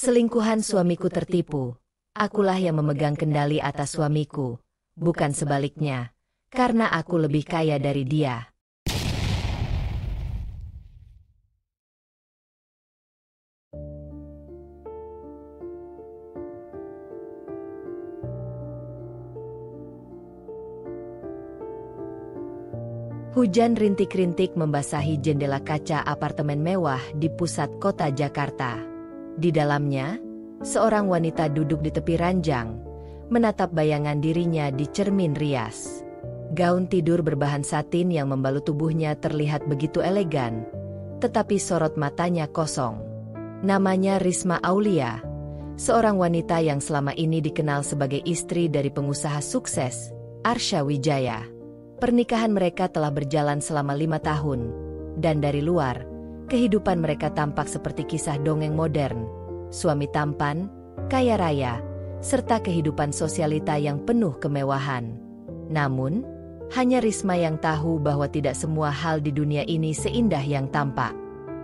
Selingkuhan suamiku tertipu. Akulah yang memegang kendali atas suamiku, bukan sebaliknya, karena aku lebih kaya dari dia. Hujan rintik-rintik membasahi jendela kaca apartemen mewah di pusat kota Jakarta. Di dalamnya, seorang wanita duduk di tepi ranjang, menatap bayangan dirinya di cermin rias. Gaun tidur berbahan satin yang membalut tubuhnya terlihat begitu elegan, tetapi sorot matanya kosong. Namanya Risma Aulia, seorang wanita yang selama ini dikenal sebagai istri dari pengusaha sukses, Arsya Wijaya. Pernikahan mereka telah berjalan selama 5 tahun, dan dari luar, kehidupan mereka tampak seperti kisah dongeng modern. Suami tampan, kaya raya, serta kehidupan sosialita yang penuh kemewahan. Namun, hanya Risma yang tahu bahwa tidak semua hal di dunia ini seindah yang tampak.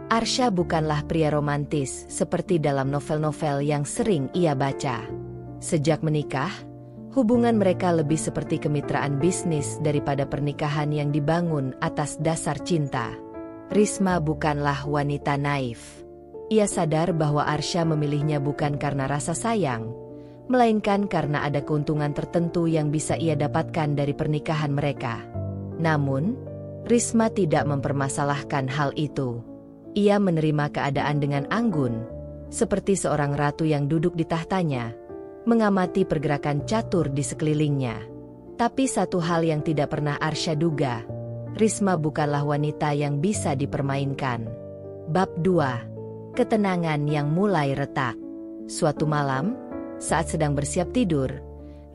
Arsya bukanlah pria romantis seperti dalam novel-novel yang sering ia baca. Sejak menikah, hubungan mereka lebih seperti kemitraan bisnis daripada pernikahan yang dibangun atas dasar cinta. Risma bukanlah wanita naif. Ia sadar bahwa Arsya memilihnya bukan karena rasa sayang, melainkan karena ada keuntungan tertentu yang bisa ia dapatkan dari pernikahan mereka. Namun, Risma tidak mempermasalahkan hal itu. Ia menerima keadaan dengan anggun, seperti seorang ratu yang duduk di tahtanya, mengamati pergerakan catur di sekelilingnya. Tapi satu hal yang tidak pernah Arsya duga, Risma bukanlah wanita yang bisa dipermainkan. Bab 2. Ketenangan yang mulai retak. Suatu malam, saat sedang bersiap tidur,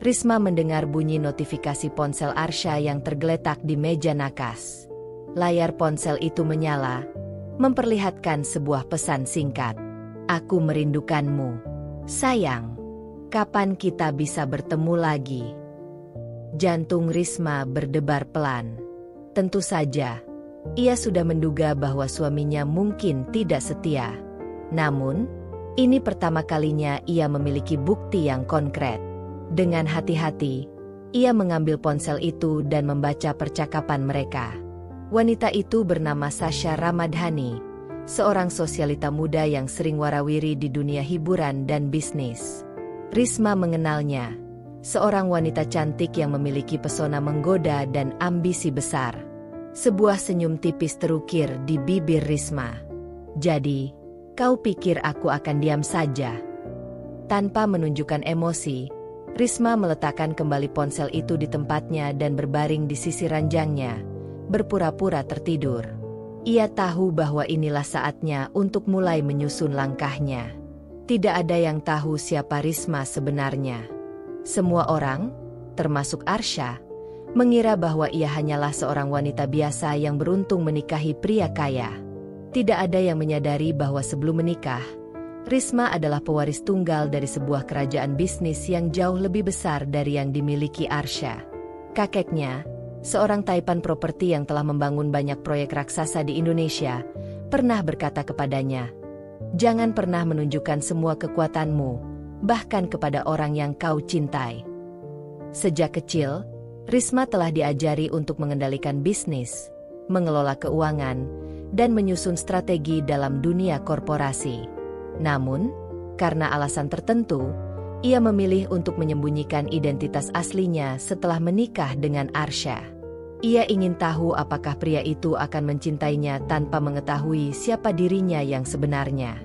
Risma mendengar bunyi notifikasi ponsel Arsya yang tergeletak di meja nakas. Layar ponsel itu menyala, memperlihatkan sebuah pesan singkat. "Aku merindukanmu, sayang. Kapan kita bisa bertemu lagi?" Jantung Risma berdebar pelan. Tentu saja, ia sudah menduga bahwa suaminya mungkin tidak setia. Namun, ini pertama kalinya ia memiliki bukti yang konkret. Dengan hati-hati, ia mengambil ponsel itu dan membaca percakapan mereka. Wanita itu bernama Sasha Ramadhani, seorang sosialita muda yang sering warawiri di dunia hiburan dan bisnis. Risma mengenalnya, seorang wanita cantik yang memiliki pesona menggoda dan ambisi besar. Sebuah senyum tipis terukir di bibir Risma. "Jadi, kau pikir aku akan diam saja?" Tanpa menunjukkan emosi, Risma meletakkan kembali ponsel itu di tempatnya dan berbaring di sisi ranjangnya, berpura-pura tertidur. Ia tahu bahwa inilah saatnya untuk mulai menyusun langkahnya. Tidak ada yang tahu siapa Risma sebenarnya. Semua orang, termasuk Arsya, mengira bahwa ia hanyalah seorang wanita biasa yang beruntung menikahi pria kaya. Tidak ada yang menyadari bahwa sebelum menikah, Risma adalah pewaris tunggal dari sebuah kerajaan bisnis yang jauh lebih besar dari yang dimiliki Arsya. Kakeknya, seorang taipan properti yang telah membangun banyak proyek raksasa di Indonesia, pernah berkata kepadanya, "Jangan pernah menunjukkan semua kekuatanmu, bahkan kepada orang yang kau cintai." Sejak kecil, Risma telah diajari untuk mengendalikan bisnis, mengelola keuangan, dan menyusun strategi dalam dunia korporasi. Namun, karena alasan tertentu, ia memilih untuk menyembunyikan identitas aslinya setelah menikah dengan Arsya. Ia ingin tahu apakah pria itu akan mencintainya tanpa mengetahui siapa dirinya yang sebenarnya.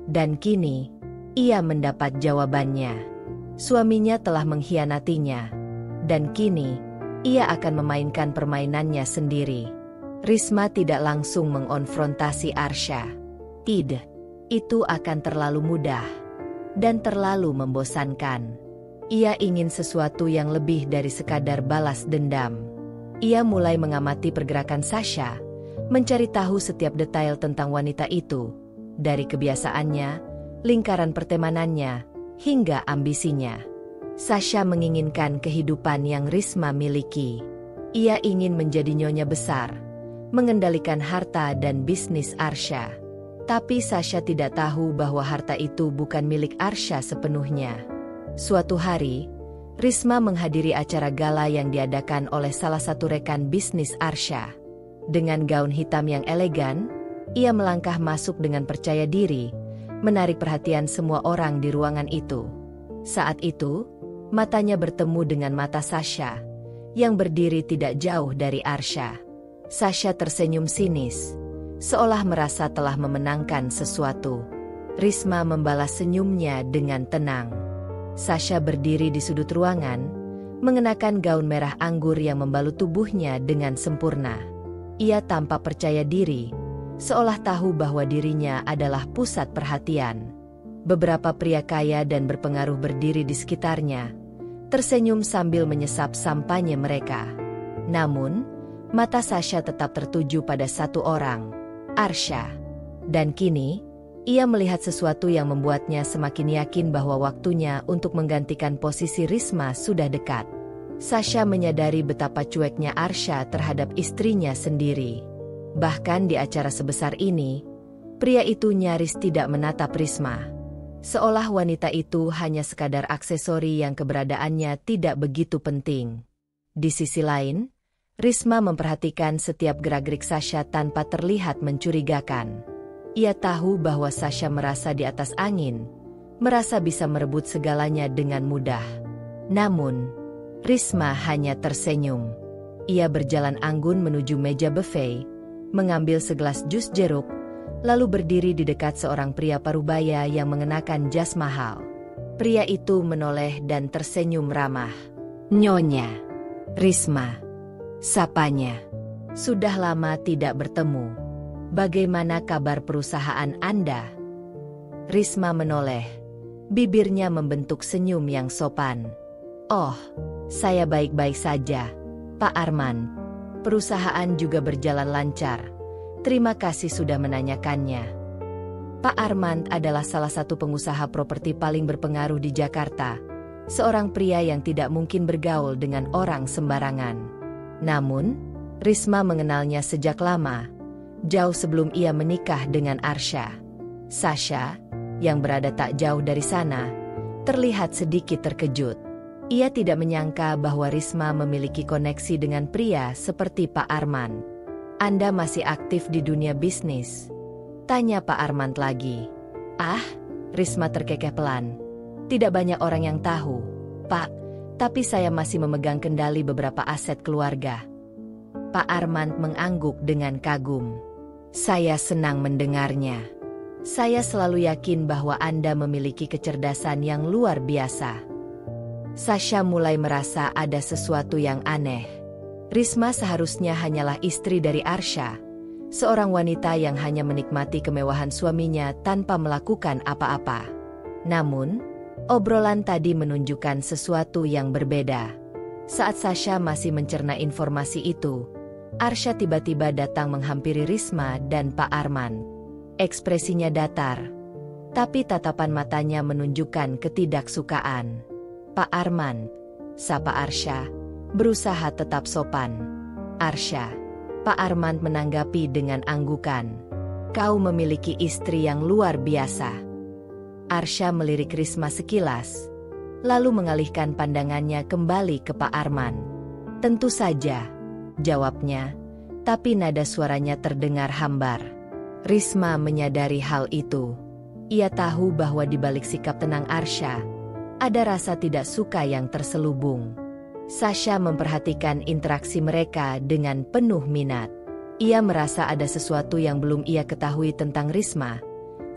Dan kini, ia mendapat jawabannya. Suaminya telah mengkhianatinya. Dan kini, ia akan memainkan permainannya sendiri. Risma tidak langsung mengonfrontasi Arsya. Tidak, itu akan terlalu mudah dan terlalu membosankan. Ia ingin sesuatu yang lebih dari sekadar balas dendam. Ia mulai mengamati pergerakan Sasha, mencari tahu setiap detail tentang wanita itu, dari kebiasaannya, lingkaran pertemanannya, hingga ambisinya. Sasha menginginkan kehidupan yang Risma miliki. Ia ingin menjadi nyonya besar, mengendalikan harta dan bisnis Arsya. Tapi Sasha tidak tahu bahwa harta itu bukan milik Arsha sepenuhnya. Suatu hari, Risma menghadiri acara gala yang diadakan oleh salah satu rekan bisnis Arsha. Dengan gaun hitam yang elegan, ia melangkah masuk dengan percaya diri, menarik perhatian semua orang di ruangan itu. Saat itu, matanya bertemu dengan mata Sasha, yang berdiri tidak jauh dari Arsha. Sasha tersenyum sinis, seolah merasa telah memenangkan sesuatu. Risma membalas senyumnya dengan tenang. Sasha berdiri di sudut ruangan, mengenakan gaun merah anggur yang membalut tubuhnya dengan sempurna. Ia tampak percaya diri, seolah tahu bahwa dirinya adalah pusat perhatian. Beberapa pria kaya dan berpengaruh berdiri di sekitarnya, tersenyum sambil menyesap sampahnya mereka. Namun, mata Sasha tetap tertuju pada satu orang, Arsha. Dan kini, ia melihat sesuatu yang membuatnya semakin yakin bahwa waktunya untuk menggantikan posisi Risma sudah dekat. Sasha menyadari betapa cueknya Arsha terhadap istrinya sendiri. Bahkan di acara sebesar ini, pria itu nyaris tidak menatap Risma. Seolah wanita itu hanya sekadar aksesori yang keberadaannya tidak begitu penting. Di sisi lain, Risma memperhatikan setiap gerak-gerik Sasha tanpa terlihat mencurigakan. Ia tahu bahwa Sasha merasa di atas angin, merasa bisa merebut segalanya dengan mudah. Namun, Risma hanya tersenyum. Ia berjalan anggun menuju meja buffet, mengambil segelas jus jeruk, lalu berdiri di dekat seorang pria parubaya yang mengenakan jas mahal. Pria itu menoleh dan tersenyum ramah. "Nyonya Risma," sapanya. "Sudah lama tidak bertemu. Bagaimana kabar perusahaan Anda?" Risma menoleh. Bibirnya membentuk senyum yang sopan. "Oh, saya baik-baik saja, Pak Arman. Perusahaan juga berjalan lancar. Terima kasih sudah menanyakannya." Pak Arman adalah salah satu pengusaha properti paling berpengaruh di Jakarta. Seorang pria yang tidak mungkin bergaul dengan orang sembarangan. Namun, Risma mengenalnya sejak lama, jauh sebelum ia menikah dengan Arsha. Sasha, yang berada tak jauh dari sana, terlihat sedikit terkejut. Ia tidak menyangka bahwa Risma memiliki koneksi dengan pria seperti Pak Arman. "Anda masih aktif di dunia bisnis?" tanya Pak Arman lagi. "Ah," Risma terkekeh pelan. "Tidak banyak orang yang tahu, Pak, tapi saya masih memegang kendali beberapa aset keluarga." Pak Arman mengangguk dengan kagum. "Saya senang mendengarnya. Saya selalu yakin bahwa Anda memiliki kecerdasan yang luar biasa." Sasha mulai merasa ada sesuatu yang aneh. Risma seharusnya hanyalah istri dari Arsha, seorang wanita yang hanya menikmati kemewahan suaminya tanpa melakukan apa-apa. Namun, obrolan tadi menunjukkan sesuatu yang berbeda. Saat Sasha masih mencerna informasi itu, Arsha tiba-tiba datang menghampiri Risma dan Pak Arman. Ekspresinya datar, tapi tatapan matanya menunjukkan ketidaksukaan. "Pak Arman," sapa Arsha, berusaha tetap sopan. "Arsha," Pak Arman menanggapi dengan anggukan. "Kau memiliki istri yang luar biasa." Arsha melirik Risma sekilas, lalu mengalihkan pandangannya kembali ke Pak Arman. "Tentu saja," jawabnya, tapi nada suaranya terdengar hambar. Risma menyadari hal itu. Ia tahu bahwa di balik sikap tenang Arsha, ada rasa tidak suka yang terselubung. Sasha memperhatikan interaksi mereka dengan penuh minat. Ia merasa ada sesuatu yang belum ia ketahui tentang Risma,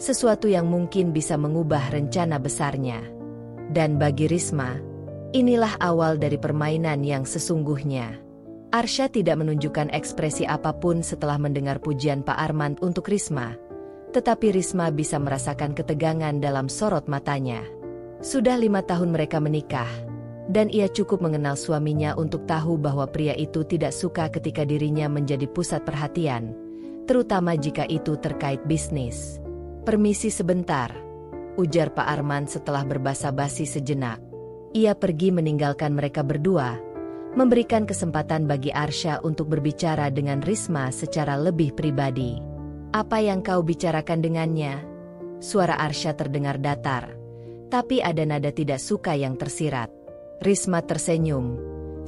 sesuatu yang mungkin bisa mengubah rencana besarnya. Dan bagi Risma, inilah awal dari permainan yang sesungguhnya. Arsha tidak menunjukkan ekspresi apapun setelah mendengar pujian Pak Arman untuk Risma, tetapi Risma bisa merasakan ketegangan dalam sorot matanya. Sudah 5 tahun mereka menikah, dan ia cukup mengenal suaminya untuk tahu bahwa pria itu tidak suka ketika dirinya menjadi pusat perhatian, terutama jika itu terkait bisnis. "Permisi sebentar," ujar Pak Arman setelah berbasa-basi sejenak. Ia pergi meninggalkan mereka berdua, memberikan kesempatan bagi Arsha untuk berbicara dengan Risma secara lebih pribadi. Apa yang kau bicarakan dengannya? Suara Arsya terdengar datar, tapi ada nada tidak suka yang tersirat. Risma tersenyum,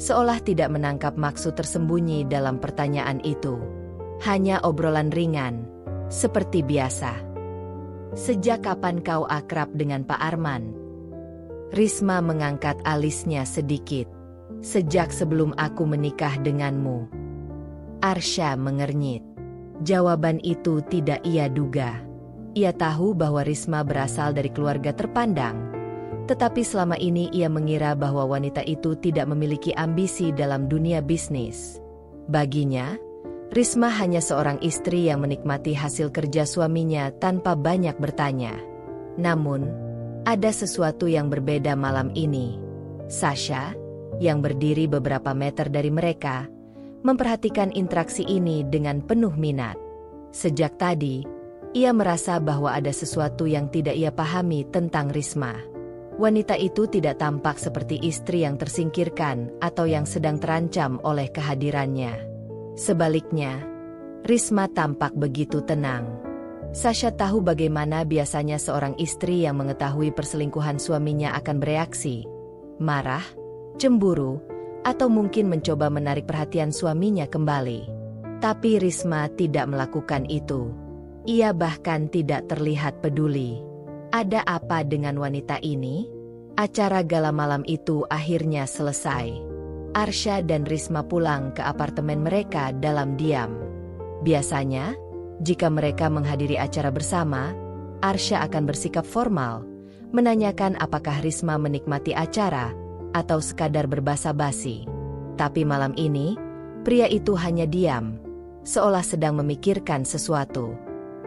seolah tidak menangkap maksud tersembunyi dalam pertanyaan itu. Hanya obrolan ringan, seperti biasa. Sejak kapan kau akrab dengan Pak Arman? Risma mengangkat alisnya sedikit. Sejak sebelum aku menikah denganmu. Arsya mengernyit. Jawaban itu tidak ia duga. Ia tahu bahwa Risma berasal dari keluarga terpandang. Tetapi selama ini ia mengira bahwa wanita itu tidak memiliki ambisi dalam dunia bisnis. Baginya, Risma hanya seorang istri yang menikmati hasil kerja suaminya tanpa banyak bertanya. Namun, ada sesuatu yang berbeda malam ini. Sasha, yang berdiri beberapa meter dari mereka, memperhatikan interaksi ini dengan penuh minat. Sejak tadi, ia merasa bahwa ada sesuatu yang tidak ia pahami tentang Risma. Wanita itu tidak tampak seperti istri yang tersingkirkan atau yang sedang terancam oleh kehadirannya. Sebaliknya, Risma tampak begitu tenang. Sasha tahu bagaimana biasanya seorang istri yang mengetahui perselingkuhan suaminya akan bereaksi. Marah, cemburu, atau mungkin mencoba menarik perhatian suaminya kembali. Tapi Risma tidak melakukan itu. Ia bahkan tidak terlihat peduli. Ada apa dengan wanita ini? Acara gala malam itu akhirnya selesai. Arsya dan Risma pulang ke apartemen mereka dalam diam. Biasanya, jika mereka menghadiri acara bersama, Arsya akan bersikap formal, menanyakan apakah Risma menikmati acara, atau sekadar berbasa-basi. Tapi malam ini, pria itu hanya diam, seolah sedang memikirkan sesuatu.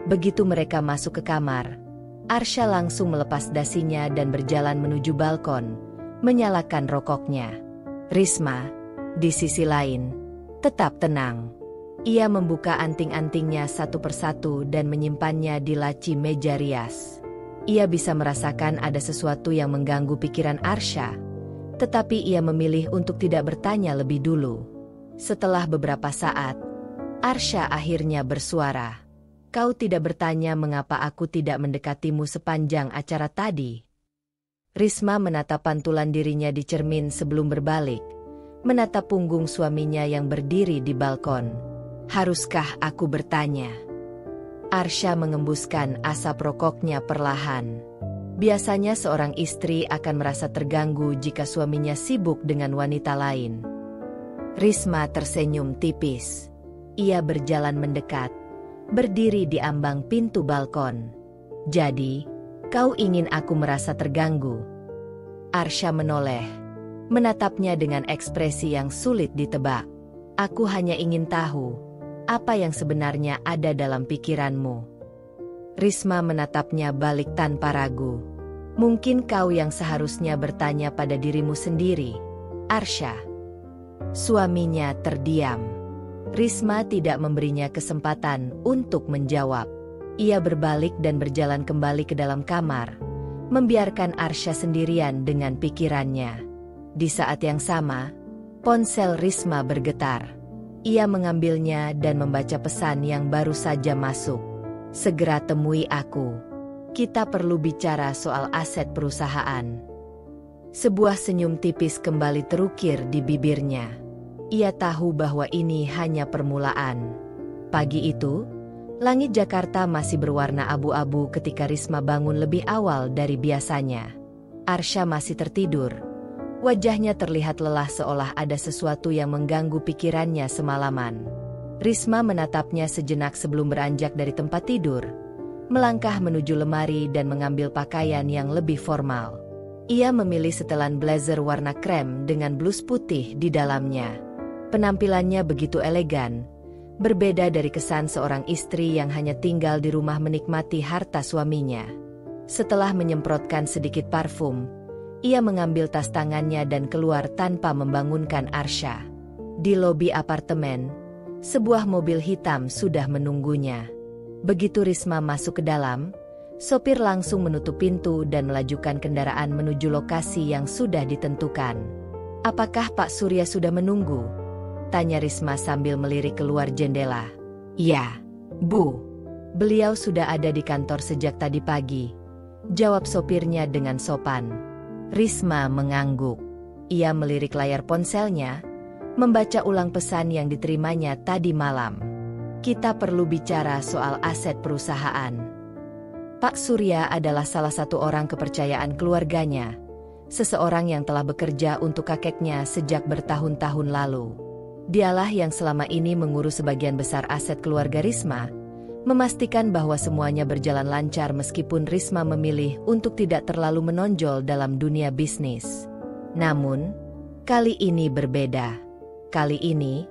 Begitu mereka masuk ke kamar, Arsya langsung melepas dasinya dan berjalan menuju balkon, menyalakan rokoknya. Risma, di sisi lain, tetap tenang. Ia membuka anting-antingnya satu persatu dan menyimpannya di laci meja rias. Ia bisa merasakan ada sesuatu yang mengganggu pikiran Arsya, tetapi ia memilih untuk tidak bertanya lebih dulu. Setelah beberapa saat, Arsya akhirnya bersuara. Kau tidak bertanya mengapa aku tidak mendekatimu sepanjang acara tadi? Risma menatap pantulan dirinya di cermin sebelum berbalik, menatap punggung suaminya yang berdiri di balkon. Haruskah aku bertanya? Arsya mengembuskan asap rokoknya perlahan. Biasanya seorang istri akan merasa terganggu jika suaminya sibuk dengan wanita lain. Risma tersenyum tipis. Ia berjalan mendekat, berdiri di ambang pintu balkon. Jadi, kau ingin aku merasa terganggu? Arsya menoleh, menatapnya dengan ekspresi yang sulit ditebak. Aku hanya ingin tahu, apa yang sebenarnya ada dalam pikiranmu? Risma menatapnya balik tanpa ragu. Mungkin kau yang seharusnya bertanya pada dirimu sendiri, Arsya. Suaminya terdiam. Risma tidak memberinya kesempatan untuk menjawab. Ia berbalik dan berjalan kembali ke dalam kamar, membiarkan Arsya sendirian dengan pikirannya. Di saat yang sama, ponsel Risma bergetar. Ia mengambilnya dan membaca pesan yang baru saja masuk. Segera temui aku. Kita perlu bicara soal aset perusahaan. Sebuah senyum tipis kembali terukir di bibirnya. Ia tahu bahwa ini hanya permulaan. Pagi itu, langit Jakarta masih berwarna abu-abu ketika Risma bangun lebih awal dari biasanya. Arsya masih tertidur. Wajahnya terlihat lelah seolah ada sesuatu yang mengganggu pikirannya semalaman. Risma menatapnya sejenak sebelum beranjak dari tempat tidur, melangkah menuju lemari dan mengambil pakaian yang lebih formal. Ia memilih setelan blazer warna krem dengan blus putih di dalamnya. Penampilannya begitu elegan, berbeda dari kesan seorang istri yang hanya tinggal di rumah menikmati harta suaminya. Setelah menyemprotkan sedikit parfum, ia mengambil tas tangannya dan keluar tanpa membangunkan Arsya. Di lobi apartemen, sebuah mobil hitam sudah menunggunya. Begitu Risma masuk ke dalam, sopir langsung menutup pintu dan melajukan kendaraan menuju lokasi yang sudah ditentukan. Apakah Pak Surya sudah menunggu? Tanya Risma sambil melirik keluar jendela. Ya, Bu. Beliau sudah ada di kantor sejak tadi pagi, jawab sopirnya dengan sopan. Risma mengangguk. Ia melirik layar ponselnya, membaca ulang pesan yang diterimanya tadi malam. Kita perlu bicara soal aset perusahaan. Pak Surya adalah salah satu orang kepercayaan keluarganya, seseorang yang telah bekerja untuk kakeknya sejak bertahun-tahun lalu. Dialah yang selama ini mengurus sebagian besar aset keluarga Risma, memastikan bahwa semuanya berjalan lancar meskipun Risma memilih untuk tidak terlalu menonjol dalam dunia bisnis. Namun, kali ini berbeda. Kali ini,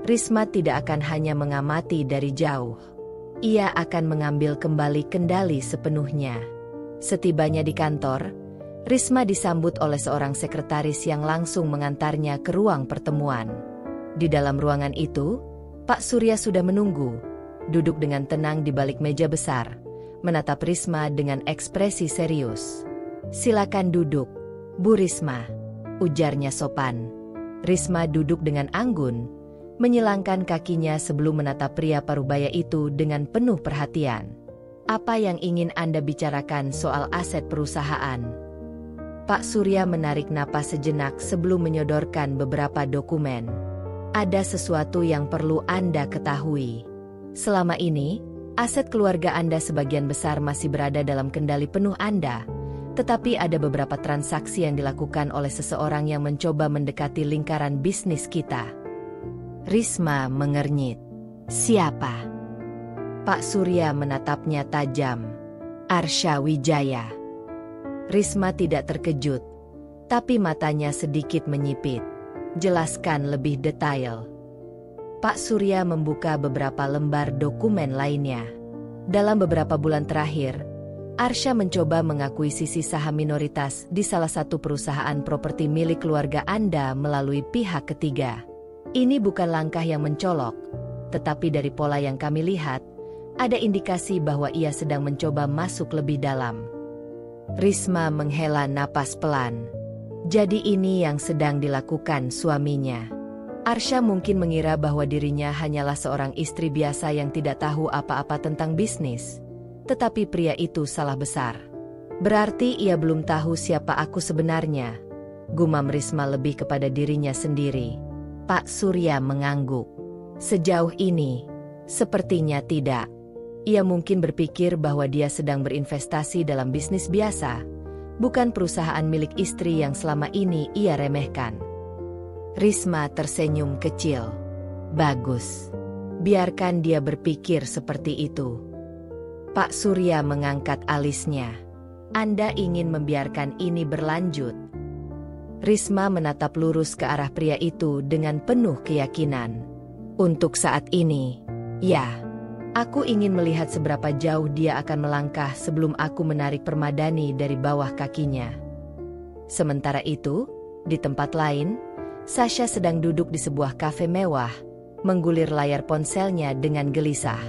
Risma tidak akan hanya mengamati dari jauh. Ia akan mengambil kembali kendali sepenuhnya. Setibanya di kantor, Risma disambut oleh seorang sekretaris yang langsung mengantarnya ke ruang pertemuan. Di dalam ruangan itu, Pak Surya sudah menunggu, duduk dengan tenang di balik meja besar, menatap Risma dengan ekspresi serius. "Silakan duduk, Bu Risma," ujarnya sopan. Risma duduk dengan anggun, menyilangkan kakinya sebelum menatap pria parubaya itu dengan penuh perhatian. "Apa yang ingin Anda bicarakan soal aset perusahaan?" Pak Surya menarik napas sejenak sebelum menyodorkan beberapa dokumen. "Ada sesuatu yang perlu Anda ketahui. Selama ini, aset keluarga Anda sebagian besar masih berada dalam kendali penuh Anda, tetapi ada beberapa transaksi yang dilakukan oleh seseorang yang mencoba mendekati lingkaran bisnis kita." Risma mengernyit. "Siapa?" Pak Surya menatapnya tajam. "Arsha Wijaya." Risma tidak terkejut, tapi matanya sedikit menyipit. "Jelaskan lebih detail." Pak Surya membuka beberapa lembar dokumen lainnya. Dalam beberapa bulan terakhir, Arsha mencoba mengakuisisi saham minoritas di salah satu perusahaan properti milik keluarga Anda melalui pihak ketiga. Ini bukan langkah yang mencolok, tetapi dari pola yang kami lihat, ada indikasi bahwa ia sedang mencoba masuk lebih dalam. Risma menghela napas pelan. Jadi ini yang sedang dilakukan suaminya. Arsha mungkin mengira bahwa dirinya hanyalah seorang istri biasa yang tidak tahu apa-apa tentang bisnis. Tetapi pria itu salah besar. "Berarti ia belum tahu siapa aku sebenarnya," gumam Risma lebih kepada dirinya sendiri. Pak Surya mengangguk. "Sejauh ini, sepertinya tidak. Ia mungkin berpikir bahwa dia sedang berinvestasi dalam bisnis biasa, bukan perusahaan milik istri yang selama ini ia remehkan." Risma tersenyum kecil. "Bagus. Biarkan dia berpikir seperti itu." Pak Surya mengangkat alisnya. "Anda ingin membiarkan ini berlanjut?" Risma menatap lurus ke arah pria itu dengan penuh keyakinan. "Untuk saat ini, ya. Aku ingin melihat seberapa jauh dia akan melangkah sebelum aku menarik Permadani dari bawah kakinya." Sementara itu, di tempat lain, Sasha sedang duduk di sebuah kafe mewah, menggulir layar ponselnya dengan gelisah.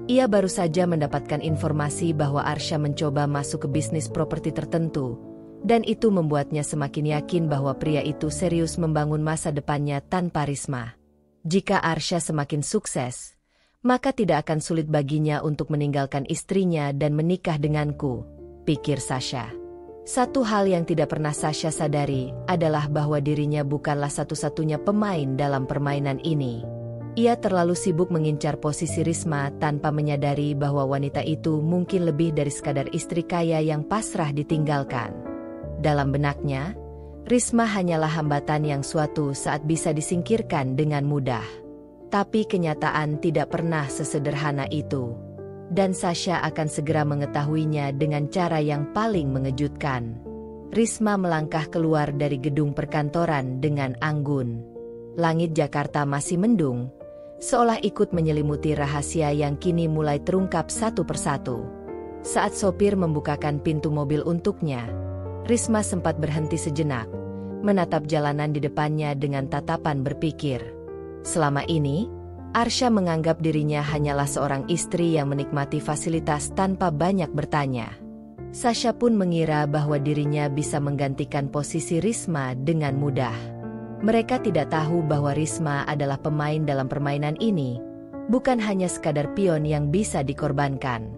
Ia baru saja mendapatkan informasi bahwa Arsha mencoba masuk ke bisnis properti tertentu, dan itu membuatnya semakin yakin bahwa pria itu serius membangun masa depannya tanpa Risma. Jika Arsha semakin sukses, maka tidak akan sulit baginya untuk meninggalkan istrinya dan menikah denganku, pikir Sasha. Satu hal yang tidak pernah Sasha sadari adalah bahwa dirinya bukanlah satu-satunya pemain dalam permainan ini. Ia terlalu sibuk mengincar posisi Risma tanpa menyadari bahwa wanita itu mungkin lebih dari sekadar istri kaya yang pasrah ditinggalkan. Dalam benaknya, Risma hanyalah hambatan yang suatu saat bisa disingkirkan dengan mudah. Tapi kenyataan tidak pernah sesederhana itu. Dan Sasha akan segera mengetahuinya dengan cara yang paling mengejutkan. Risma melangkah keluar dari gedung perkantoran dengan anggun. Langit Jakarta masih mendung, seolah ikut menyelimuti rahasia yang kini mulai terungkap satu persatu. Saat sopir membukakan pintu mobil untuknya, Risma sempat berhenti sejenak, menatap jalanan di depannya dengan tatapan berpikir. Selama ini, Arsha menganggap dirinya hanyalah seorang istri yang menikmati fasilitas tanpa banyak bertanya. Sasha pun mengira bahwa dirinya bisa menggantikan posisi Risma dengan mudah. Mereka tidak tahu bahwa Risma adalah pemain dalam permainan ini, bukan hanya sekadar pion yang bisa dikorbankan.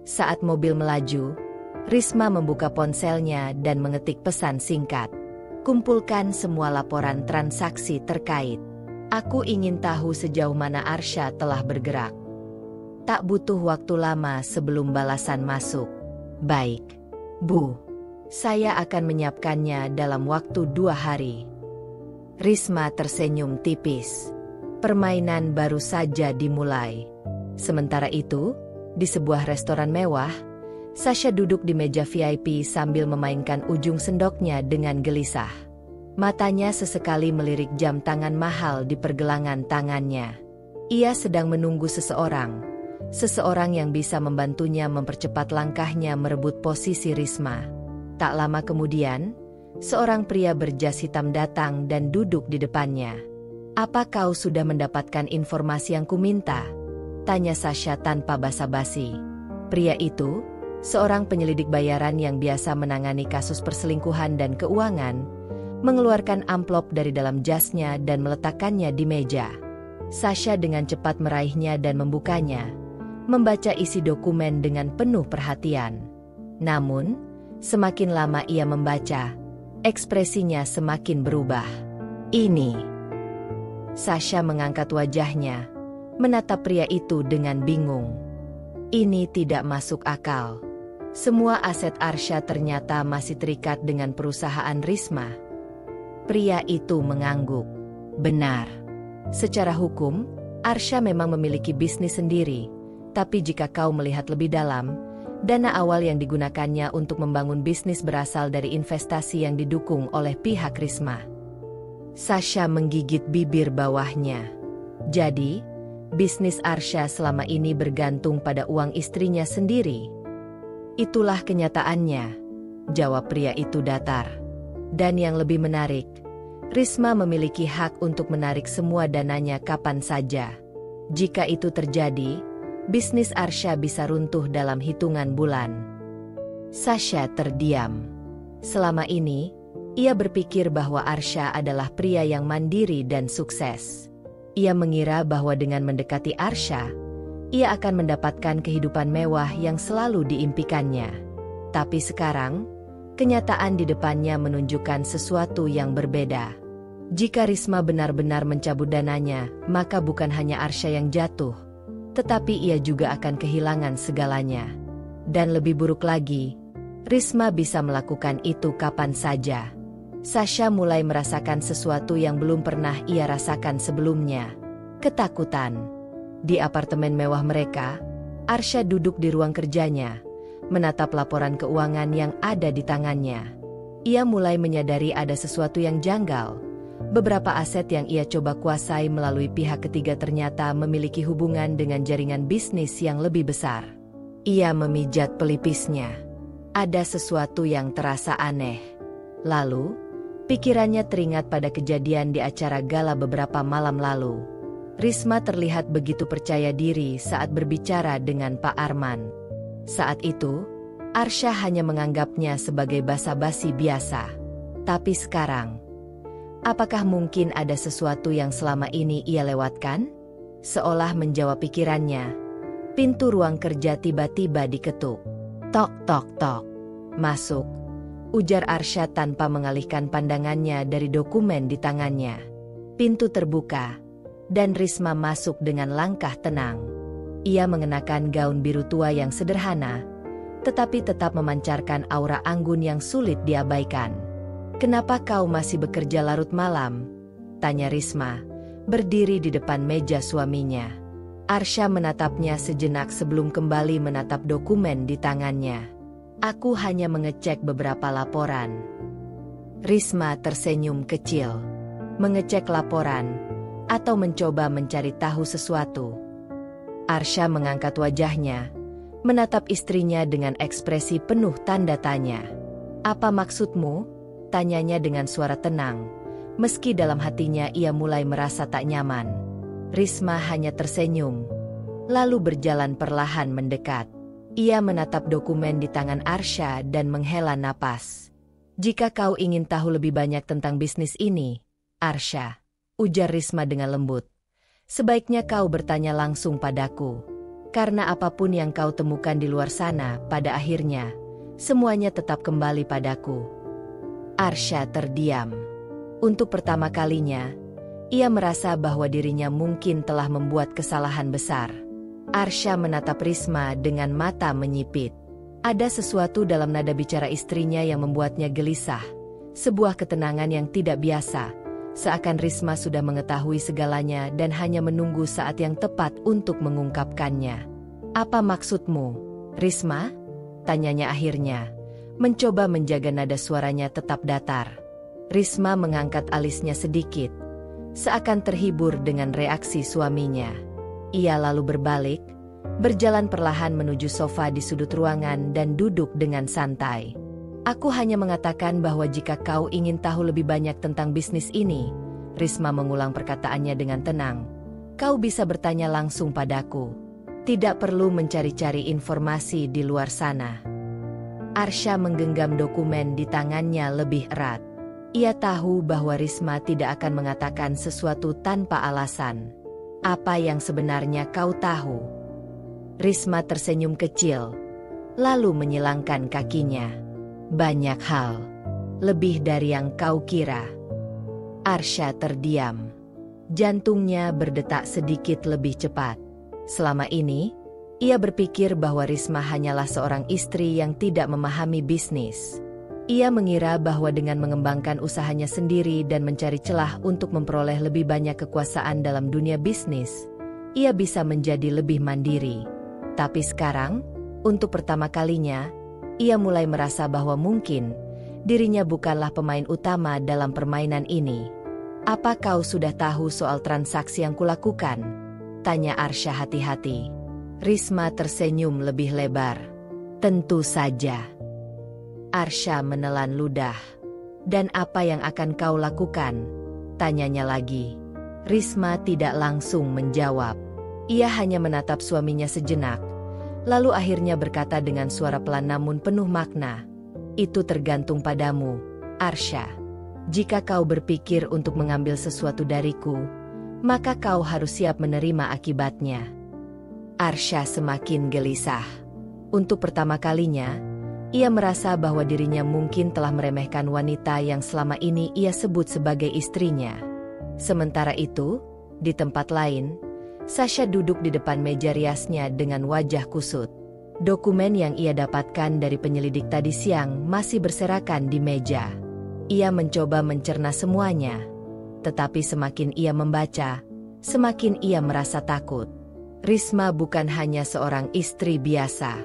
Saat mobil melaju, Risma membuka ponselnya dan mengetik pesan singkat. Kumpulkan semua laporan transaksi terkait. Aku ingin tahu sejauh mana Arsha telah bergerak. Tak butuh waktu lama sebelum balasan masuk. Baik, Bu. Saya akan menyiapkannya dalam waktu 2 hari. Risma tersenyum tipis. Permainan baru saja dimulai. Sementara itu, di sebuah restoran mewah, Sasha duduk di meja VIP sambil memainkan ujung sendoknya dengan gelisah. Matanya sesekali melirik jam tangan mahal di pergelangan tangannya. Ia sedang menunggu seseorang yang bisa membantunya mempercepat langkahnya merebut posisi Risma. Tak lama kemudian, seorang pria berjas hitam datang dan duduk di depannya. Apa kau sudah mendapatkan informasi yang kuminta? Tanya Sasha tanpa basa-basi. Pria itu, seorang penyelidik bayaran yang biasa menangani kasus perselingkuhan dan keuangan, mengeluarkan amplop dari dalam jasnya dan meletakkannya di meja. Sasha dengan cepat meraihnya dan membukanya, membaca isi dokumen dengan penuh perhatian. Namun, semakin lama ia membaca, ekspresinya semakin berubah. Ini. Sasha mengangkat wajahnya, menatap pria itu dengan bingung. Ini tidak masuk akal. Semua aset Arsha ternyata masih terikat dengan perusahaan Risma. Pria itu mengangguk. Benar. Secara hukum, Arsha memang memiliki bisnis sendiri, tapi jika kau melihat lebih dalam, dana awal yang digunakannya untuk membangun bisnis berasal dari investasi yang didukung oleh pihak Risma. Sasha menggigit bibir bawahnya. Jadi, bisnis Arsha selama ini bergantung pada uang istrinya sendiri. Itulah kenyataannya, jawab pria itu datar. Dan yang lebih menarik, Risma memiliki hak untuk menarik semua dananya kapan saja. Jika itu terjadi, bisnis Arsha bisa runtuh dalam hitungan bulan. Sasha terdiam. Selama ini, ia berpikir bahwa Arsha adalah pria yang mandiri dan sukses. Ia mengira bahwa dengan mendekati Arsha, ia akan mendapatkan kehidupan mewah yang selalu diimpikannya. Tapi sekarang, kenyataan di depannya menunjukkan sesuatu yang berbeda. Jika Risma benar-benar mencabut dananya, maka bukan hanya Arsha yang jatuh, tetapi ia juga akan kehilangan segalanya. Dan lebih buruk lagi, Risma bisa melakukan itu kapan saja. Sasha mulai merasakan sesuatu yang belum pernah ia rasakan sebelumnya. Ketakutan. Di apartemen mewah mereka, Arsha duduk di ruang kerjanya, menatap laporan keuangan yang ada di tangannya. Ia mulai menyadari ada sesuatu yang janggal. Beberapa aset yang ia coba kuasai melalui pihak ketiga ternyata memiliki hubungan dengan jaringan bisnis yang lebih besar. Ia memijat pelipisnya. Ada sesuatu yang terasa aneh. Lalu, pikirannya teringat pada kejadian di acara gala beberapa malam lalu. Risma terlihat begitu percaya diri saat berbicara dengan Pak Arman. Saat itu, Arsha hanya menganggapnya sebagai basa-basi biasa. Tapi sekarang, apakah mungkin ada sesuatu yang selama ini ia lewatkan? Seolah menjawab pikirannya, pintu ruang kerja tiba-tiba diketuk. Tok tok tok. Masuk, ujar Arsha tanpa mengalihkan pandangannya dari dokumen di tangannya. Pintu terbuka, dan Risma masuk dengan langkah tenang. Ia mengenakan gaun biru tua yang sederhana, tetapi tetap memancarkan aura anggun yang sulit diabaikan. "Kenapa kau masih bekerja larut malam?" tanya Risma, berdiri di depan meja suaminya. Arsha menatapnya sejenak sebelum kembali menatap dokumen di tangannya. "Aku hanya mengecek beberapa laporan." Risma tersenyum kecil. Mengecek laporan, atau mencoba mencari tahu sesuatu? Arsha mengangkat wajahnya, menatap istrinya dengan ekspresi penuh tanda tanya. "Apa maksudmu?" tanyanya dengan suara tenang, meski dalam hatinya ia mulai merasa tak nyaman. Risma hanya tersenyum, lalu berjalan perlahan mendekat. Ia menatap dokumen di tangan Arsha dan menghela napas. "Jika kau ingin tahu lebih banyak tentang bisnis ini, Arsha," ujar Risma dengan lembut, Sebaiknya kau bertanya langsung padaku. Karena apapun yang kau temukan di luar sana, pada akhirnya, semuanya tetap kembali padaku. Arsha terdiam. Untuk pertama kalinya, ia merasa bahwa dirinya mungkin telah membuat kesalahan besar. Arsha menatap Risma dengan mata menyipit. Ada sesuatu dalam nada bicara istrinya yang membuatnya gelisah. Sebuah ketenangan yang tidak biasa. Seakan Risma sudah mengetahui segalanya dan hanya menunggu saat yang tepat untuk mengungkapkannya. Apa maksudmu, Risma? Tanyanya akhirnya, mencoba menjaga nada suaranya tetap datar. Risma mengangkat alisnya sedikit, seakan terhibur dengan reaksi suaminya. Ia lalu berbalik, berjalan perlahan menuju sofa di sudut ruangan dan duduk dengan santai. Aku hanya mengatakan bahwa jika kau ingin tahu lebih banyak tentang bisnis ini, Risma mengulang perkataannya dengan tenang, kau bisa bertanya langsung padaku. Tidak perlu mencari-cari informasi di luar sana. Arsha menggenggam dokumen di tangannya lebih erat. Ia tahu bahwa Risma tidak akan mengatakan sesuatu tanpa alasan. Apa yang sebenarnya kau tahu? Risma tersenyum kecil, lalu menyilangkan kakinya. Banyak hal, lebih dari yang kau kira. Arsha terdiam. Jantungnya berdetak sedikit lebih cepat. Selama ini, ia berpikir bahwa Risma hanyalah seorang istri yang tidak memahami bisnis. Ia mengira bahwa dengan mengembangkan usahanya sendiri dan mencari celah untuk memperoleh lebih banyak kekuasaan dalam dunia bisnis, ia bisa menjadi lebih mandiri. Tapi sekarang, untuk pertama kalinya, ia mulai merasa bahwa mungkin dirinya bukanlah pemain utama dalam permainan ini. Apa kau sudah tahu soal transaksi yang kulakukan? Tanya Arsha hati-hati. Risma tersenyum lebih lebar. Tentu saja. Arsha menelan ludah. Dan apa yang akan kau lakukan? Tanyanya lagi. Risma tidak langsung menjawab. Ia hanya menatap suaminya sejenak. Lalu akhirnya berkata dengan suara pelan namun penuh makna. Itu tergantung padamu, Arsha. Jika kau berpikir untuk mengambil sesuatu dariku, maka kau harus siap menerima akibatnya. Arsha semakin gelisah. Untuk pertama kalinya, ia merasa bahwa dirinya mungkin telah meremehkan wanita yang selama ini ia sebut sebagai istrinya. Sementara itu, di tempat lain, Sasha duduk di depan meja riasnya dengan wajah kusut. Dokumen yang ia dapatkan dari penyelidik tadi siang masih berserakan di meja. Ia mencoba mencerna semuanya. Tetapi semakin ia membaca, semakin ia merasa takut. Risma bukan hanya seorang istri biasa.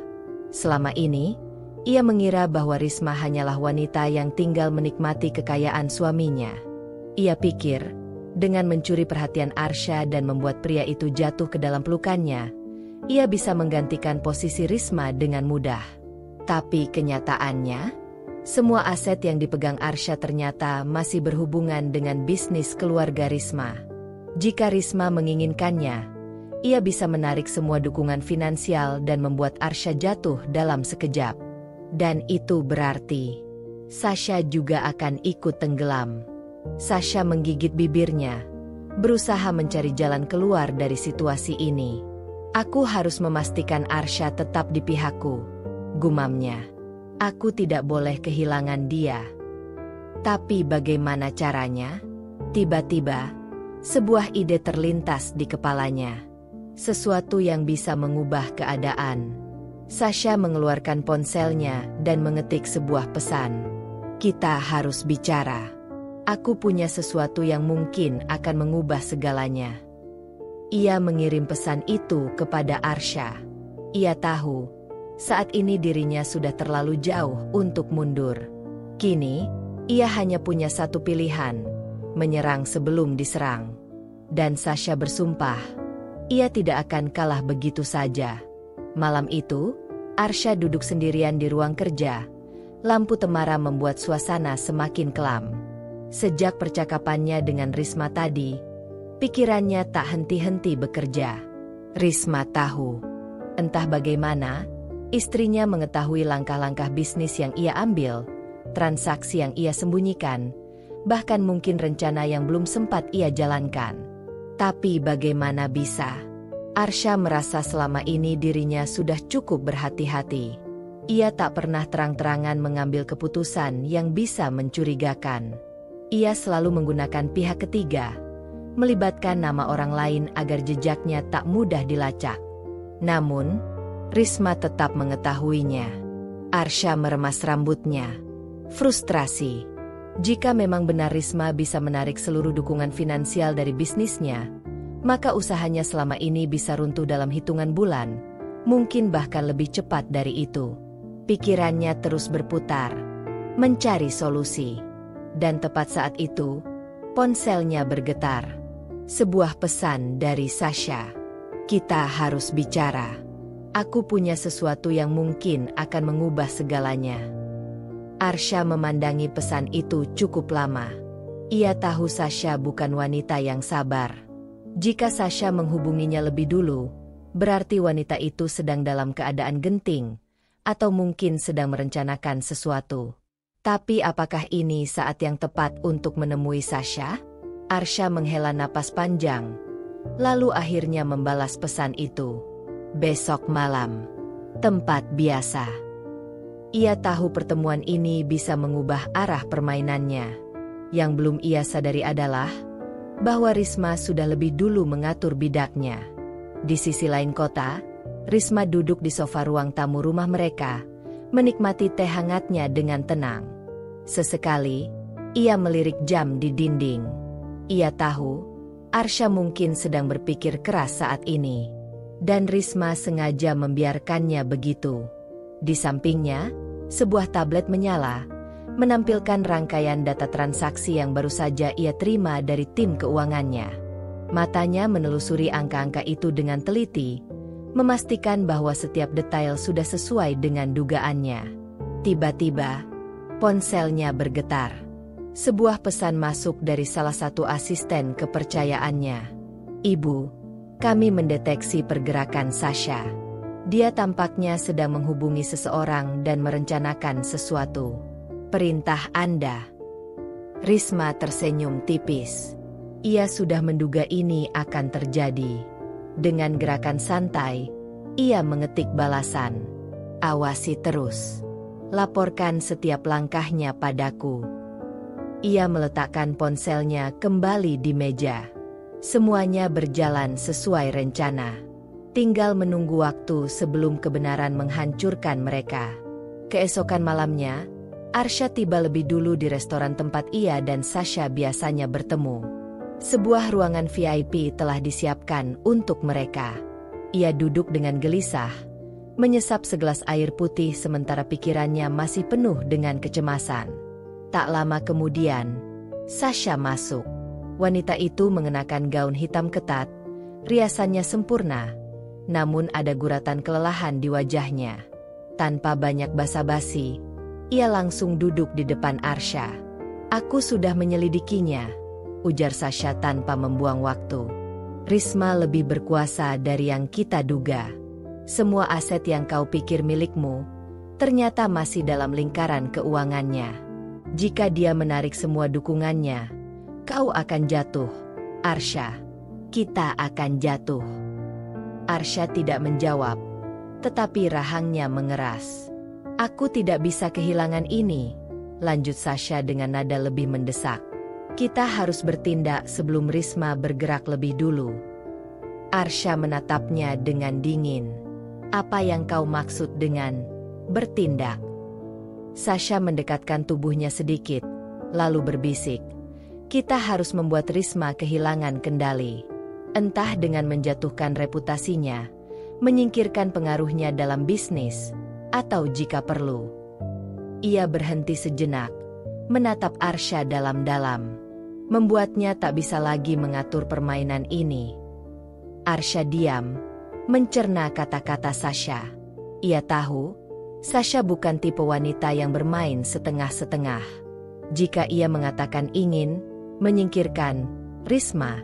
Selama ini, ia mengira bahwa Risma hanyalah wanita yang tinggal menikmati kekayaan suaminya. Ia pikir, dengan mencuri perhatian Arsha dan membuat pria itu jatuh ke dalam pelukannya, ia bisa menggantikan posisi Risma dengan mudah. Tapi kenyataannya, semua aset yang dipegang Arsha ternyata masih berhubungan dengan bisnis keluarga Risma. Jika Risma menginginkannya, ia bisa menarik semua dukungan finansial dan membuat Arsha jatuh dalam sekejap. Dan itu berarti, Sasha juga akan ikut tenggelam. Sasha menggigit bibirnya, berusaha mencari jalan keluar dari situasi ini. Aku harus memastikan Arsha tetap di pihakku, gumamnya. Aku tidak boleh kehilangan dia. Tapi bagaimana caranya? Tiba-tiba, sebuah ide terlintas di kepalanya. Sesuatu yang bisa mengubah keadaan. Sasha mengeluarkan ponselnya dan mengetik sebuah pesan. Kita harus bicara. Aku punya sesuatu yang mungkin akan mengubah segalanya. Ia mengirim pesan itu kepada Arsha. Ia tahu, saat ini dirinya sudah terlalu jauh untuk mundur. Kini, ia hanya punya satu pilihan, menyerang sebelum diserang. Dan Sasha bersumpah, ia tidak akan kalah begitu saja. Malam itu, Arsha duduk sendirian di ruang kerja. Lampu temara membuat suasana semakin kelam. Sejak percakapannya dengan Risma tadi, pikirannya tak henti-henti bekerja. Risma tahu, entah bagaimana, istrinya mengetahui langkah-langkah bisnis yang ia ambil, transaksi yang ia sembunyikan, bahkan mungkin rencana yang belum sempat ia jalankan. Tapi bagaimana bisa? Arsya merasa selama ini dirinya sudah cukup berhati-hati. Ia tak pernah terang-terangan mengambil keputusan yang bisa mencurigakan. Ia selalu menggunakan pihak ketiga, melibatkan nama orang lain agar jejaknya tak mudah dilacak. Namun, Risma tetap mengetahuinya. Arsya meremas rambutnya. Frustrasi. Jika memang benar Risma bisa menarik seluruh dukungan finansial dari bisnisnya, maka usahanya selama ini bisa runtuh dalam hitungan bulan, mungkin bahkan lebih cepat dari itu. Pikirannya terus berputar, mencari solusi. Dan tepat saat itu, ponselnya bergetar. Sebuah pesan dari Sasha. Kita harus bicara. Aku punya sesuatu yang mungkin akan mengubah segalanya. Arsya memandangi pesan itu cukup lama. Ia tahu Sasha bukan wanita yang sabar. Jika Sasha menghubunginya lebih dulu, berarti wanita itu sedang dalam keadaan genting, atau mungkin sedang merencanakan sesuatu. Tapi apakah ini saat yang tepat untuk menemui Sasha? Arsya menghela napas panjang, lalu akhirnya membalas pesan itu. Besok malam, tempat biasa. Ia tahu pertemuan ini bisa mengubah arah permainannya. Yang belum ia sadari adalah bahwa Risma sudah lebih dulu mengatur bidaknya. Di sisi lain kota, Risma duduk di sofa ruang tamu rumah mereka, menikmati teh hangatnya dengan tenang. Sesekali, ia melirik jam di dinding. Ia tahu, Arsya mungkin sedang berpikir keras saat ini. Dan Risma sengaja membiarkannya begitu. Di sampingnya, sebuah tablet menyala, menampilkan rangkaian data transaksi yang baru saja ia terima dari tim keuangannya. Matanya menelusuri angka-angka itu dengan teliti, memastikan bahwa setiap detail sudah sesuai dengan dugaannya. Tiba-tiba, ponselnya bergetar. Sebuah pesan masuk dari salah satu asisten kepercayaannya. Ibu, kami mendeteksi pergerakan Sasha. Dia tampaknya sedang menghubungi seseorang dan merencanakan sesuatu. Perintah Anda. Risma tersenyum tipis. Ia sudah menduga ini akan terjadi. Dengan gerakan santai, ia mengetik balasan. Awasi terus. Laporkan setiap langkahnya padaku. Ia meletakkan ponselnya kembali di meja. Semuanya berjalan sesuai rencana. Tinggal menunggu waktu sebelum kebenaran menghancurkan mereka. Keesokan malamnya, Arsya tiba lebih dulu di restoran tempat ia dan Sasha biasanya bertemu. Sebuah ruangan VIP telah disiapkan untuk mereka. Ia duduk dengan gelisah, menyesap segelas air putih sementara pikirannya masih penuh dengan kecemasan. Tak lama kemudian, Sasha masuk. Wanita itu mengenakan gaun hitam ketat, riasannya sempurna, namun ada guratan kelelahan di wajahnya. Tanpa banyak basa-basi, ia langsung duduk di depan Arsya. Aku sudah menyelidikinya, ujar Sasha tanpa membuang waktu. Risma lebih berkuasa dari yang kita duga. Semua aset yang kau pikir milikmu, ternyata masih dalam lingkaran keuangannya. Jika dia menarik semua dukungannya, kau akan jatuh, Arsya. Kita akan jatuh. Arsya tidak menjawab, tetapi rahangnya mengeras. Aku tidak bisa kehilangan ini, lanjut Sasha dengan nada lebih mendesak. Kita harus bertindak sebelum Risma bergerak lebih dulu. Arsya menatapnya dengan dingin. Apa yang kau maksud dengan bertindak? Sasha mendekatkan tubuhnya sedikit, lalu berbisik. Kita harus membuat Risma kehilangan kendali. Entah dengan menjatuhkan reputasinya, menyingkirkan pengaruhnya dalam bisnis, atau jika perlu. Ia berhenti sejenak, menatap Arsya dalam-dalam, membuatnya tak bisa lagi mengatur permainan ini. Arsya diam, mencerna kata-kata Sasha. Ia tahu, Sasha bukan tipe wanita yang bermain setengah-setengah. Jika ia mengatakan ingin menyingkirkan Risma,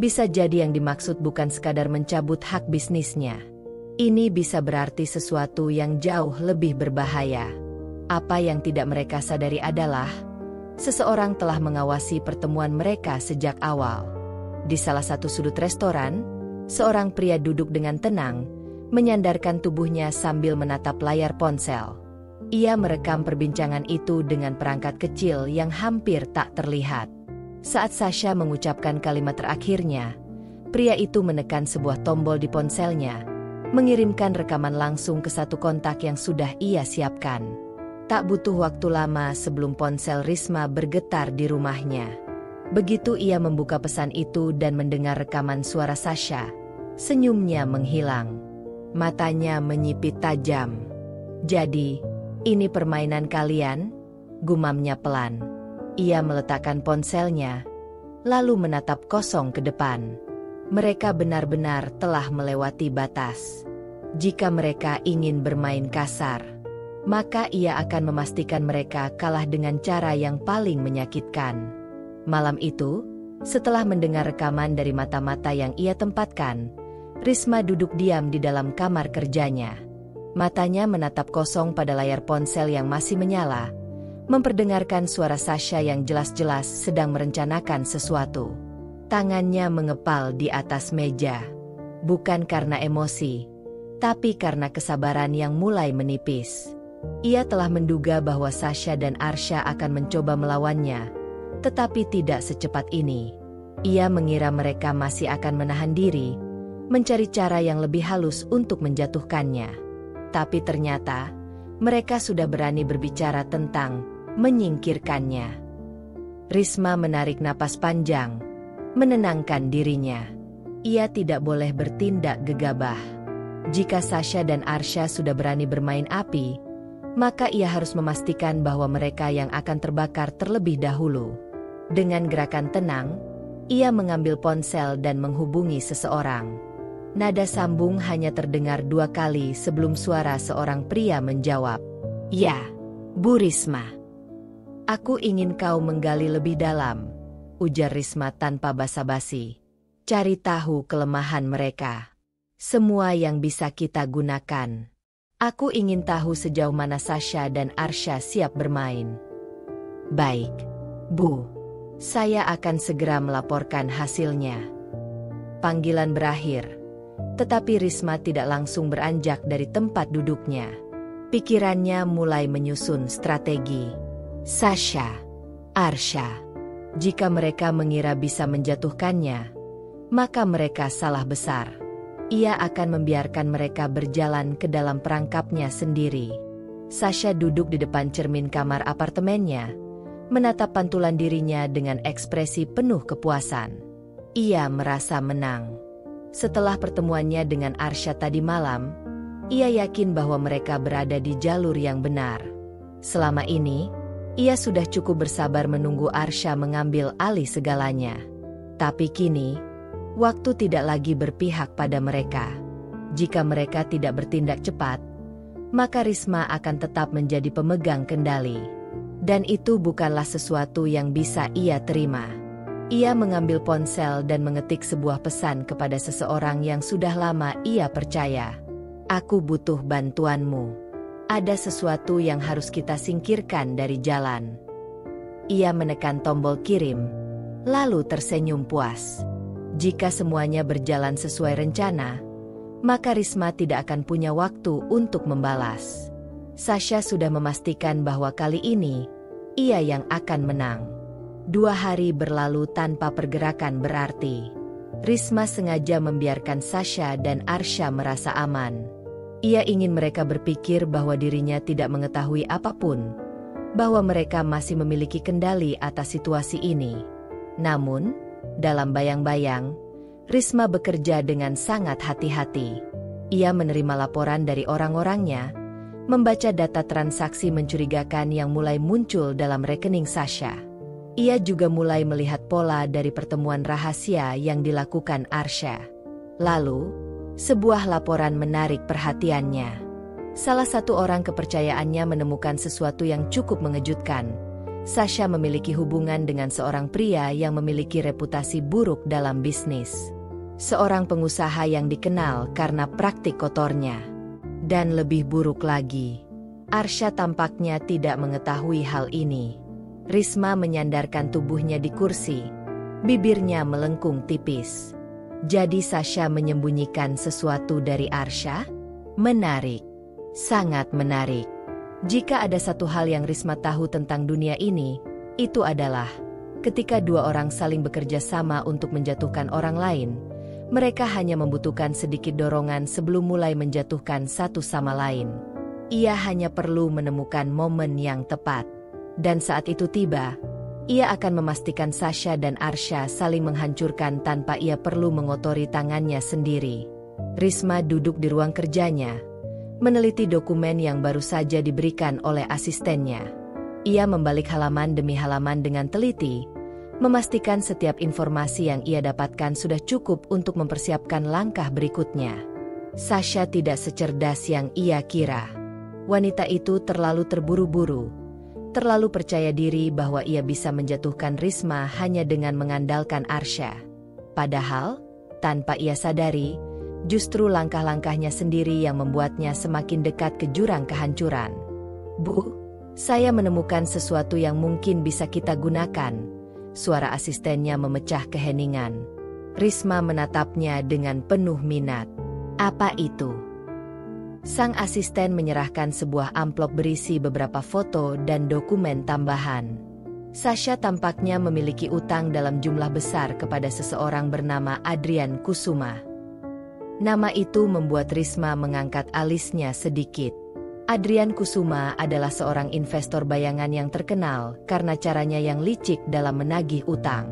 bisa jadi yang dimaksud bukan sekadar mencabut hak bisnisnya. Ini bisa berarti sesuatu yang jauh lebih berbahaya. Apa yang tidak mereka sadari adalah, seseorang telah mengawasi pertemuan mereka sejak awal. Di salah satu sudut restoran, seorang pria duduk dengan tenang, menyandarkan tubuhnya sambil menatap layar ponsel. Ia merekam perbincangan itu dengan perangkat kecil yang hampir tak terlihat. Saat Sasha mengucapkan kalimat terakhirnya, pria itu menekan sebuah tombol di ponselnya, mengirimkan rekaman langsung ke satu kontak yang sudah ia siapkan. Tak butuh waktu lama sebelum ponsel Risma bergetar di rumahnya. Begitu ia membuka pesan itu dan mendengar rekaman suara Sasha, senyumnya menghilang. Matanya menyipit tajam. "Jadi, ini permainan kalian?" gumamnya pelan. Ia meletakkan ponselnya, lalu menatap kosong ke depan. Mereka benar-benar telah melewati batas. Jika mereka ingin bermain kasar, maka ia akan memastikan mereka kalah dengan cara yang paling menyakitkan. Malam itu, setelah mendengar rekaman dari mata-mata yang ia tempatkan, Risma duduk diam di dalam kamar kerjanya. Matanya menatap kosong pada layar ponsel yang masih menyala, memperdengarkan suara Sasha yang jelas-jelas sedang merencanakan sesuatu. Tangannya mengepal di atas meja. Bukan karena emosi, tapi karena kesabaran yang mulai menipis. Ia telah menduga bahwa Sasha dan Arsha akan mencoba melawannya, tetapi tidak secepat ini. Ia mengira mereka masih akan menahan diri, mencari cara yang lebih halus untuk menjatuhkannya. Tapi ternyata, mereka sudah berani berbicara tentang menyingkirkannya. Risma menarik napas panjang, menenangkan dirinya. Ia tidak boleh bertindak gegabah. Jika Sasha dan Arsha sudah berani bermain api, maka ia harus memastikan bahwa mereka yang akan terbakar terlebih dahulu. Dengan gerakan tenang, ia mengambil ponsel dan menghubungi seseorang. Nada sambung hanya terdengar 2 kali sebelum suara seorang pria menjawab. "Ya, Bu Risma. Aku ingin kau menggali lebih dalam," ujar Risma tanpa basa-basi. "Cari tahu kelemahan mereka. Semua yang bisa kita gunakan. Aku ingin tahu sejauh mana Sasha dan Arsha siap bermain." "Baik, Bu. Saya akan segera melaporkan hasilnya." Panggilan berakhir, tetapi Risma tidak langsung beranjak dari tempat duduknya. Pikirannya mulai menyusun strategi. Sasha, Arsha, jika mereka mengira bisa menjatuhkannya, maka mereka salah besar. Ia akan membiarkan mereka berjalan ke dalam perangkapnya sendiri. Sasha duduk di depan cermin kamar apartemennya, menatap pantulan dirinya dengan ekspresi penuh kepuasan. Ia merasa menang. Setelah pertemuannya dengan Arsha tadi malam, ia yakin bahwa mereka berada di jalur yang benar. Selama ini, ia sudah cukup bersabar menunggu Arsha mengambil alih segalanya. Tapi kini, waktu tidak lagi berpihak pada mereka. Jika mereka tidak bertindak cepat, maka Risma akan tetap menjadi pemegang kendali. Dan itu bukanlah sesuatu yang bisa ia terima. Ia mengambil ponsel dan mengetik sebuah pesan kepada seseorang yang sudah lama ia percaya. "Aku butuh bantuanmu. Ada sesuatu yang harus kita singkirkan dari jalan." Ia menekan tombol kirim, lalu tersenyum puas. Jika semuanya berjalan sesuai rencana, maka Risma tidak akan punya waktu untuk membalas. Sasha sudah memastikan bahwa kali ini, ia yang akan menang. 2 hari berlalu tanpa pergerakan berarti. Risma sengaja membiarkan Sasha dan Arsha merasa aman. Ia ingin mereka berpikir bahwa dirinya tidak mengetahui apapun, bahwa mereka masih memiliki kendali atas situasi ini. Namun, dalam bayang-bayang, Risma bekerja dengan sangat hati-hati. Ia menerima laporan dari orang-orangnya, membaca data transaksi mencurigakan yang mulai muncul dalam rekening Sasha. Ia juga mulai melihat pola dari pertemuan rahasia yang dilakukan Arsha. Lalu, sebuah laporan menarik perhatiannya. Salah satu orang kepercayaannya menemukan sesuatu yang cukup mengejutkan. Sasha memiliki hubungan dengan seorang pria yang memiliki reputasi buruk dalam bisnis. Seorang pengusaha yang dikenal karena praktik kotornya. Dan lebih buruk lagi, Arsha tampaknya tidak mengetahui hal ini. Risma menyandarkan tubuhnya di kursi, Bibirnya melengkung tipis. Jadi Sasha menyembunyikan sesuatu dari Arsya? Menarik. Sangat menarik. Jika ada satu hal yang Risma tahu tentang dunia ini, itu adalah ketika dua orang saling bekerja sama untuk menjatuhkan orang lain, mereka hanya membutuhkan sedikit dorongan sebelum mulai menjatuhkan satu sama lain. Ia hanya perlu menemukan momen yang tepat. Dan saat itu tiba, ia akan memastikan Sasha dan Arsya saling menghancurkan tanpa ia perlu mengotori tangannya sendiri. Risma duduk di ruang kerjanya, meneliti dokumen yang baru saja diberikan oleh asistennya. Ia membalik halaman demi halaman dengan teliti, memastikan setiap informasi yang ia dapatkan sudah cukup untuk mempersiapkan langkah berikutnya. Sasha tidak secerdas yang ia kira. Wanita itu terlalu terburu-buru, terlalu percaya diri bahwa ia bisa menjatuhkan Risma hanya dengan mengandalkan Arsya. Padahal, tanpa ia sadari, justru langkah-langkahnya sendiri yang membuatnya semakin dekat ke jurang kehancuran. "Bu, saya menemukan sesuatu yang mungkin bisa kita gunakan." Suara asistennya memecah keheningan. Risma menatapnya dengan penuh minat. "Apa itu?" Sang asisten menyerahkan sebuah amplop berisi beberapa foto dan dokumen tambahan. Sasha tampaknya memiliki utang dalam jumlah besar kepada seseorang bernama Adrian Kusuma. Nama itu membuat Risma mengangkat alisnya sedikit. Adrian Kusuma adalah seorang investor bayangan yang terkenal karena caranya yang licik dalam menagih utang.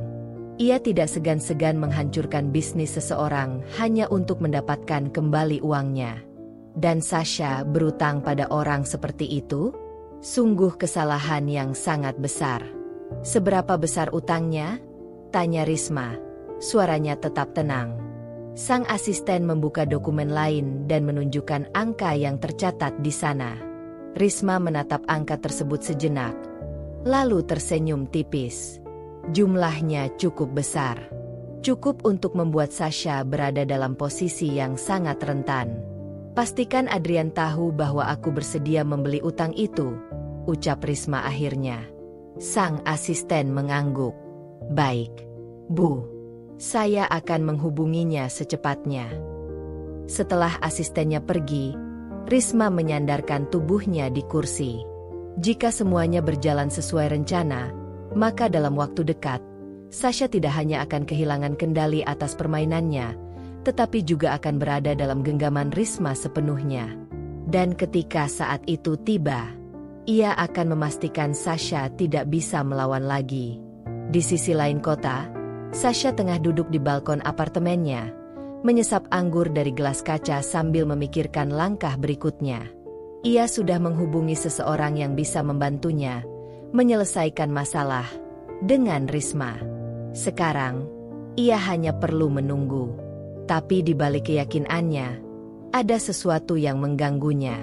Ia tidak segan-segan menghancurkan bisnis seseorang hanya untuk mendapatkan kembali uangnya. Dan Sasha berutang pada orang seperti itu? Sungguh kesalahan yang sangat besar. "Seberapa besar utangnya?" tanya Risma. Suaranya tetap tenang. Sang asisten membuka dokumen lain dan menunjukkan angka yang tercatat di sana. Risma menatap angka tersebut sejenak, lalu tersenyum tipis. Jumlahnya cukup besar. Cukup untuk membuat Sasha berada dalam posisi yang sangat rentan. "Pastikan Adrian tahu bahwa aku bersedia membeli utang itu," ucap Risma akhirnya. Sang asisten mengangguk. "Baik, Bu. Saya akan menghubunginya secepatnya." Setelah asistennya pergi, Risma menyandarkan tubuhnya di kursi. Jika semuanya berjalan sesuai rencana, maka dalam waktu dekat, Sasha tidak hanya akan kehilangan kendali atas permainannya, tetapi juga akan berada dalam genggaman Risma sepenuhnya. Dan ketika saat itu tiba, ia akan memastikan Sasha tidak bisa melawan lagi. Di sisi lain kota, Sasha tengah duduk di balkon apartemennya, menyesap anggur dari gelas kaca sambil memikirkan langkah berikutnya. Ia sudah menghubungi seseorang yang bisa membantunya menyelesaikan masalah dengan Risma. Sekarang, ia hanya perlu menunggu. Tapi di balik keyakinannya, ada sesuatu yang mengganggunya.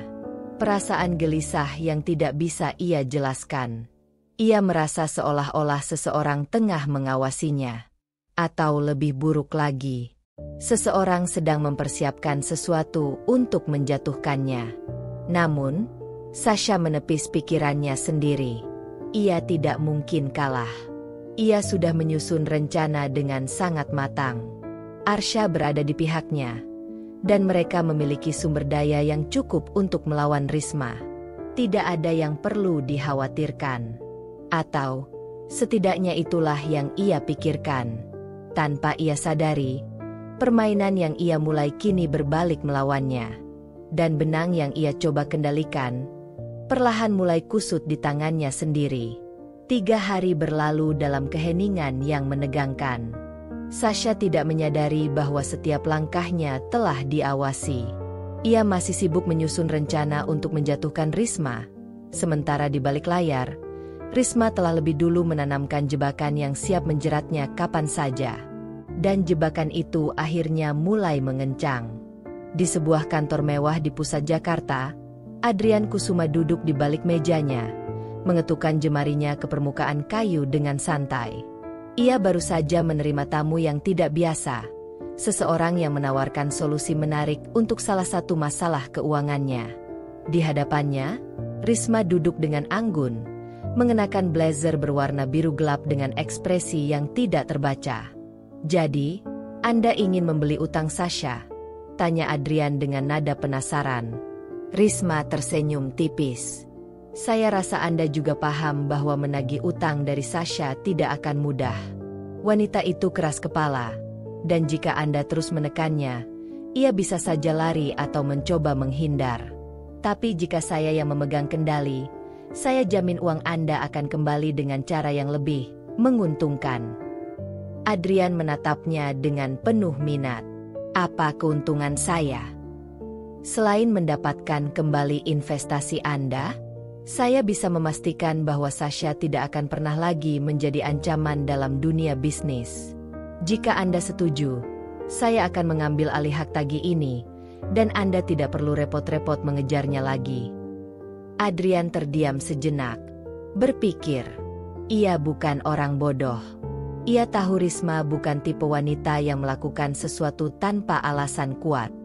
Perasaan gelisah yang tidak bisa ia jelaskan. Ia merasa seolah-olah seseorang tengah mengawasinya. Atau lebih buruk lagi, seseorang sedang mempersiapkan sesuatu untuk menjatuhkannya. Namun, Sasha menepis pikirannya sendiri. Ia tidak mungkin kalah. Ia sudah menyusun rencana dengan sangat matang. Arsya berada di pihaknya, dan mereka memiliki sumber daya yang cukup untuk melawan Risma. Tidak ada yang perlu dikhawatirkan. Atau, setidaknya itulah yang ia pikirkan. Tanpa ia sadari, permainan yang ia mulai kini berbalik melawannya. Dan benang yang ia coba kendalikan, perlahan mulai kusut di tangannya sendiri. 3 hari berlalu dalam keheningan yang menegangkan. Sasha tidak menyadari bahwa setiap langkahnya telah diawasi. Ia masih sibuk menyusun rencana untuk menjatuhkan Risma. Sementara di balik layar, Risma telah lebih dulu menanamkan jebakan yang siap menjeratnya kapan saja. Dan jebakan itu akhirnya mulai mengencang. Di sebuah kantor mewah di pusat Jakarta, Adrian Kusuma duduk di balik mejanya, mengetukkan jemarinya ke permukaan kayu dengan santai. Ia baru saja menerima tamu yang tidak biasa, seseorang yang menawarkan solusi menarik untuk salah satu masalah keuangannya. Di hadapannya, Risma duduk dengan anggun, mengenakan blazer berwarna biru gelap dengan ekspresi yang tidak terbaca. "Jadi, Anda ingin membeli utang Sasha?" tanya Adrian dengan nada penasaran. Risma tersenyum tipis. "Saya rasa Anda juga paham bahwa menagih utang dari Sasha tidak akan mudah. Wanita itu keras kepala, dan jika Anda terus menekannya, ia bisa saja lari atau mencoba menghindar. Tapi jika saya yang memegang kendali, saya jamin uang Anda akan kembali dengan cara yang lebih menguntungkan." Adrian menatapnya dengan penuh minat. "Apa keuntungan saya? Selain mendapatkan kembali investasi Anda, saya bisa memastikan bahwa Sasha tidak akan pernah lagi menjadi ancaman dalam dunia bisnis. Jika Anda setuju, saya akan mengambil alih hak tagih ini, dan Anda tidak perlu repot-repot mengejarnya lagi." Adrian terdiam sejenak, berpikir. Ia bukan orang bodoh. Ia tahu Risma bukan tipe wanita yang melakukan sesuatu tanpa alasan kuat.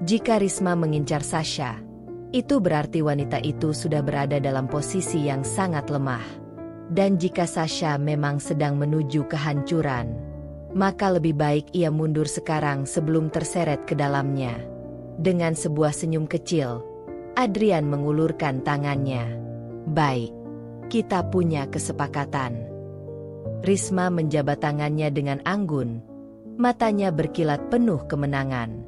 Jika Risma mengincar Sasha, itu berarti wanita itu sudah berada dalam posisi yang sangat lemah. Dan jika Sasha memang sedang menuju kehancuran, maka lebih baik ia mundur sekarang sebelum terseret ke dalamnya. Dengan sebuah senyum kecil, Adrian mengulurkan tangannya. "Baik, kita punya kesepakatan." Risma menjabat tangannya dengan anggun, matanya berkilat penuh kemenangan.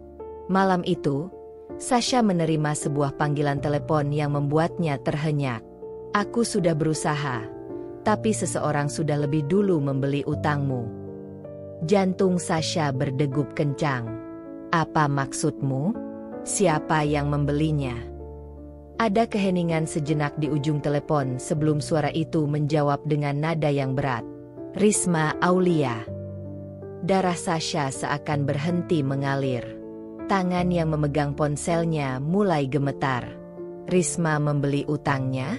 Malam itu, Sasha menerima sebuah panggilan telepon yang membuatnya terhenyak. "Aku sudah berusaha, tapi seseorang sudah lebih dulu membeli utangmu." Jantung Sasha berdegup kencang. "Apa maksudmu? Siapa yang membelinya?" Ada keheningan sejenak di ujung telepon sebelum suara itu menjawab dengan nada yang berat. "Risma Aulia." Darah Sasha seakan berhenti mengalir. Tangan yang memegang ponselnya mulai gemetar. Risma membeli utangnya?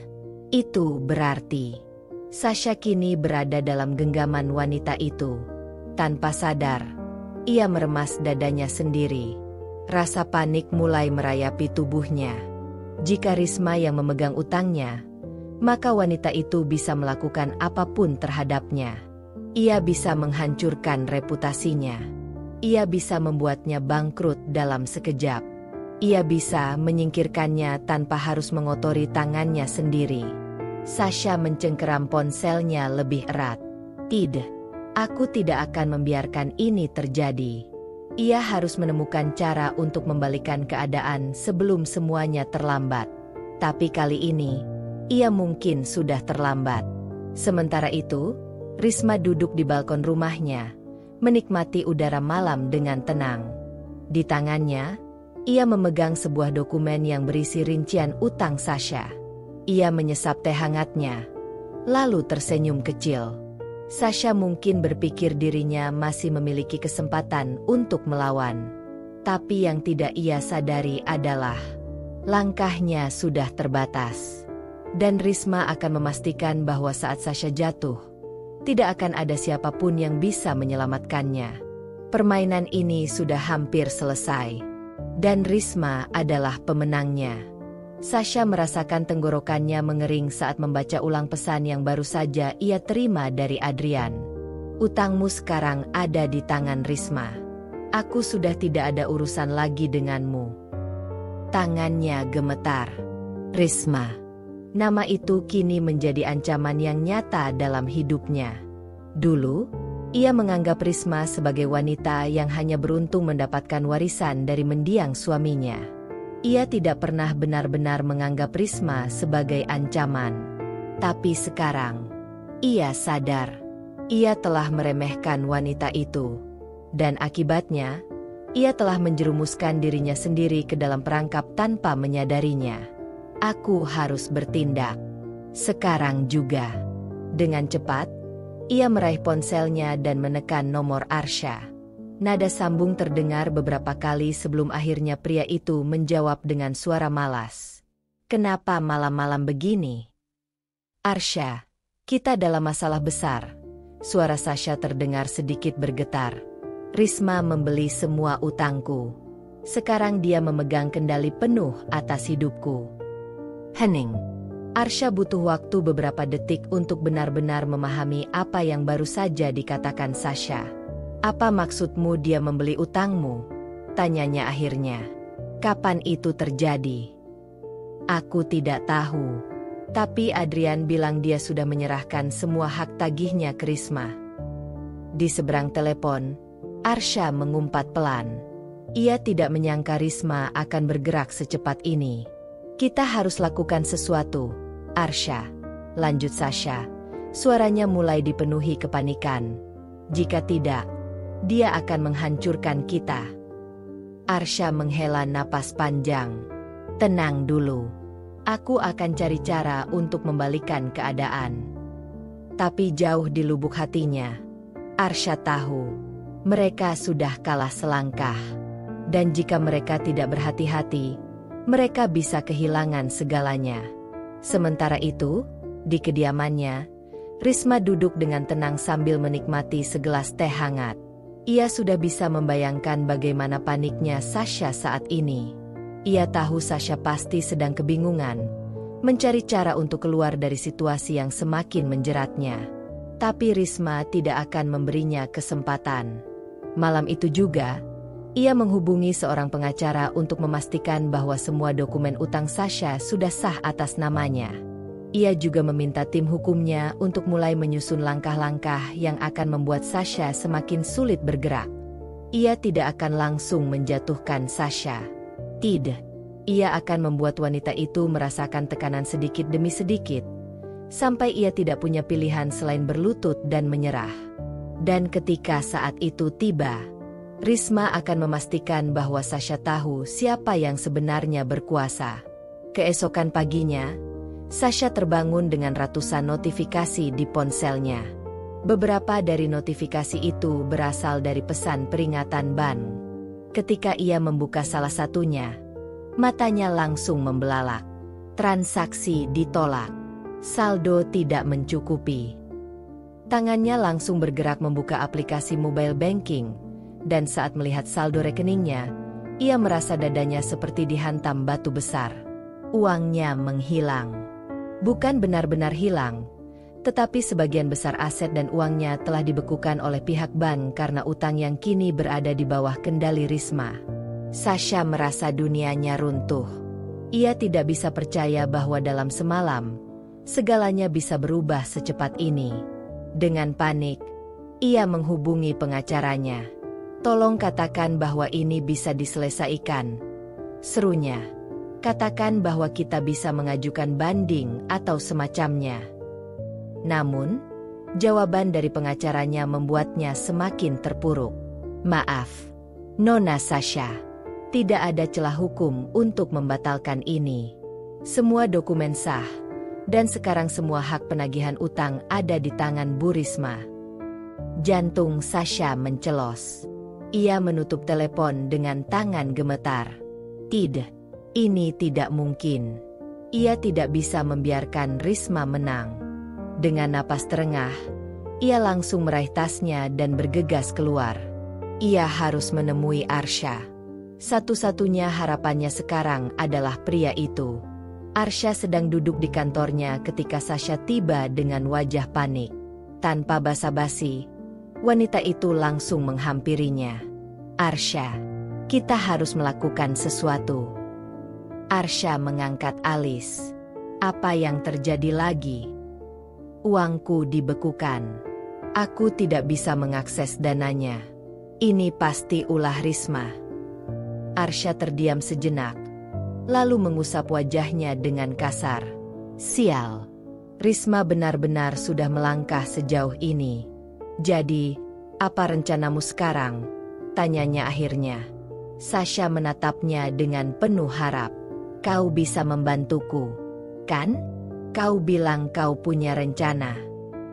Itu berarti Sasha kini berada dalam genggaman wanita itu. Tanpa sadar, ia meremas dadanya sendiri. Rasa panik mulai merayapi tubuhnya. Jika Risma yang memegang utangnya, maka wanita itu bisa melakukan apapun terhadapnya. Ia bisa menghancurkan reputasinya. Ia bisa membuatnya bangkrut dalam sekejap. Ia bisa menyingkirkannya tanpa harus mengotori tangannya sendiri. Sasha mencengkeram ponselnya lebih erat. "Tidak, aku tidak akan membiarkan ini terjadi." Ia harus menemukan cara untuk membalikan keadaan sebelum semuanya terlambat. Tapi kali ini, ia mungkin sudah terlambat. Sementara itu, Risma duduk di balkon rumahnya, menikmati udara malam dengan tenang. Di tangannya, ia memegang sebuah dokumen yang berisi rincian utang Sasha. Ia menyesap teh hangatnya, lalu tersenyum kecil. Sasha mungkin berpikir dirinya masih memiliki kesempatan untuk melawan. Tapi yang tidak ia sadari adalah, langkahnya sudah terbatas. Dan Risma akan memastikan bahwa saat Sasha jatuh, tidak akan ada siapapun yang bisa menyelamatkannya. Permainan ini sudah hampir selesai. Dan Risma adalah pemenangnya. Sasha merasakan tenggorokannya mengering saat membaca ulang pesan yang baru saja ia terima dari Adrian. "Utangmu sekarang ada di tangan Risma. Aku sudah tidak ada urusan lagi denganmu." Tangannya gemetar. Risma. Nama itu kini menjadi ancaman yang nyata dalam hidupnya. Dulu, ia menganggap Risma sebagai wanita yang hanya beruntung mendapatkan warisan dari mendiang suaminya. Ia tidak pernah benar-benar menganggap Risma sebagai ancaman. Tapi sekarang, ia sadar, ia telah meremehkan wanita itu. Dan akibatnya, ia telah menjerumuskan dirinya sendiri ke dalam perangkap tanpa menyadarinya. "Aku harus bertindak. Sekarang juga." Dengan cepat, ia meraih ponselnya dan menekan nomor Arsha. Nada sambung terdengar beberapa kali sebelum akhirnya pria itu menjawab dengan suara malas. "Kenapa malam-malam begini?" "Arsha, kita dalam masalah besar." Suara Sasha terdengar sedikit bergetar. "Risma membeli semua utangku. Sekarang dia memegang kendali penuh atas hidupku." "Hening." Arsya butuh waktu beberapa detik untuk benar-benar memahami apa yang baru saja dikatakan Sasha. "Apa maksudmu dia membeli utangmu?" tanyanya akhirnya. "Kapan itu terjadi?" "Aku tidak tahu. Tapi Adrian bilang dia sudah menyerahkan semua hak tagihnya ke Risma." Di seberang telepon, Arsya mengumpat pelan. Ia tidak menyangka Risma akan bergerak secepat ini. "Kita harus lakukan sesuatu, Arsya," lanjut Sasha. Suaranya mulai dipenuhi kepanikan. "Jika tidak, dia akan menghancurkan kita." Arsya menghela napas panjang. "Tenang dulu. Aku akan cari cara untuk membalikkan keadaan." Tapi jauh di lubuk hatinya, Arsya tahu mereka sudah kalah selangkah. Dan jika mereka tidak berhati-hati, mereka bisa kehilangan segalanya. Sementara itu, di kediamannya, Risma duduk dengan tenang sambil menikmati segelas teh hangat. Ia sudah bisa membayangkan bagaimana paniknya Sasha saat ini. Ia tahu Sasha pasti sedang kebingungan, mencari cara untuk keluar dari situasi yang semakin menjeratnya. Tapi Risma tidak akan memberinya kesempatan. Malam itu juga, ia menghubungi seorang pengacara untuk memastikan bahwa semua dokumen utang Sasha sudah sah atas namanya. Ia juga meminta tim hukumnya untuk mulai menyusun langkah-langkah yang akan membuat Sasha semakin sulit bergerak. Ia tidak akan langsung menjatuhkan Sasha. Tidak. Ia akan membuat wanita itu merasakan tekanan sedikit demi sedikit, sampai ia tidak punya pilihan selain berlutut dan menyerah. Dan ketika saat itu tiba, Risma akan memastikan bahwa Sasha tahu siapa yang sebenarnya berkuasa. Keesokan paginya, Sasha terbangun dengan ratusan notifikasi di ponselnya. Beberapa dari notifikasi itu berasal dari pesan peringatan bank. Ketika ia membuka salah satunya, matanya langsung membelalak. Transaksi ditolak. Saldo tidak mencukupi. Tangannya langsung bergerak membuka aplikasi mobile banking. Dan saat melihat saldo rekeningnya, ia merasa dadanya seperti dihantam batu besar. Uangnya menghilang. Bukan benar-benar hilang, tetapi sebagian besar aset dan uangnya telah dibekukan oleh pihak bank karena utang yang kini berada di bawah kendali Risma. Sasha merasa dunianya runtuh. Ia tidak bisa percaya bahwa dalam semalam, segalanya bisa berubah secepat ini. Dengan panik, ia menghubungi pengacaranya. "Tolong katakan bahwa ini bisa diselesaikan," serunya. "Katakan bahwa kita bisa mengajukan banding atau semacamnya." Namun, jawaban dari pengacaranya membuatnya semakin terpuruk. "Maaf, Nona Sasha. Tidak ada celah hukum untuk membatalkan ini. Semua dokumen sah, dan sekarang semua hak penagihan utang ada di tangan Bu Risma." Jantung Sasha mencelos. Ia menutup telepon dengan tangan gemetar. Tidak, ini tidak mungkin. Ia tidak bisa membiarkan Risma menang. Dengan napas terengah, ia langsung meraih tasnya dan bergegas keluar. Ia harus menemui Arsya. Satu-satunya harapannya sekarang adalah pria itu. Arsya sedang duduk di kantornya ketika Sasha tiba dengan wajah panik. Tanpa basa-basi, wanita itu langsung menghampirinya. "Arsya, kita harus melakukan sesuatu." Arsya mengangkat alis. "Apa yang terjadi lagi?" "Uangku dibekukan. Aku tidak bisa mengakses dananya. Ini pasti ulah Risma." Arsya terdiam sejenak, lalu mengusap wajahnya dengan kasar. "Sial. Risma benar-benar sudah melangkah sejauh ini. Jadi, apa rencanamu sekarang?" tanyanya akhirnya. Sasha menatapnya dengan penuh harap. "Kau bisa membantuku, kan? Kau bilang kau punya rencana.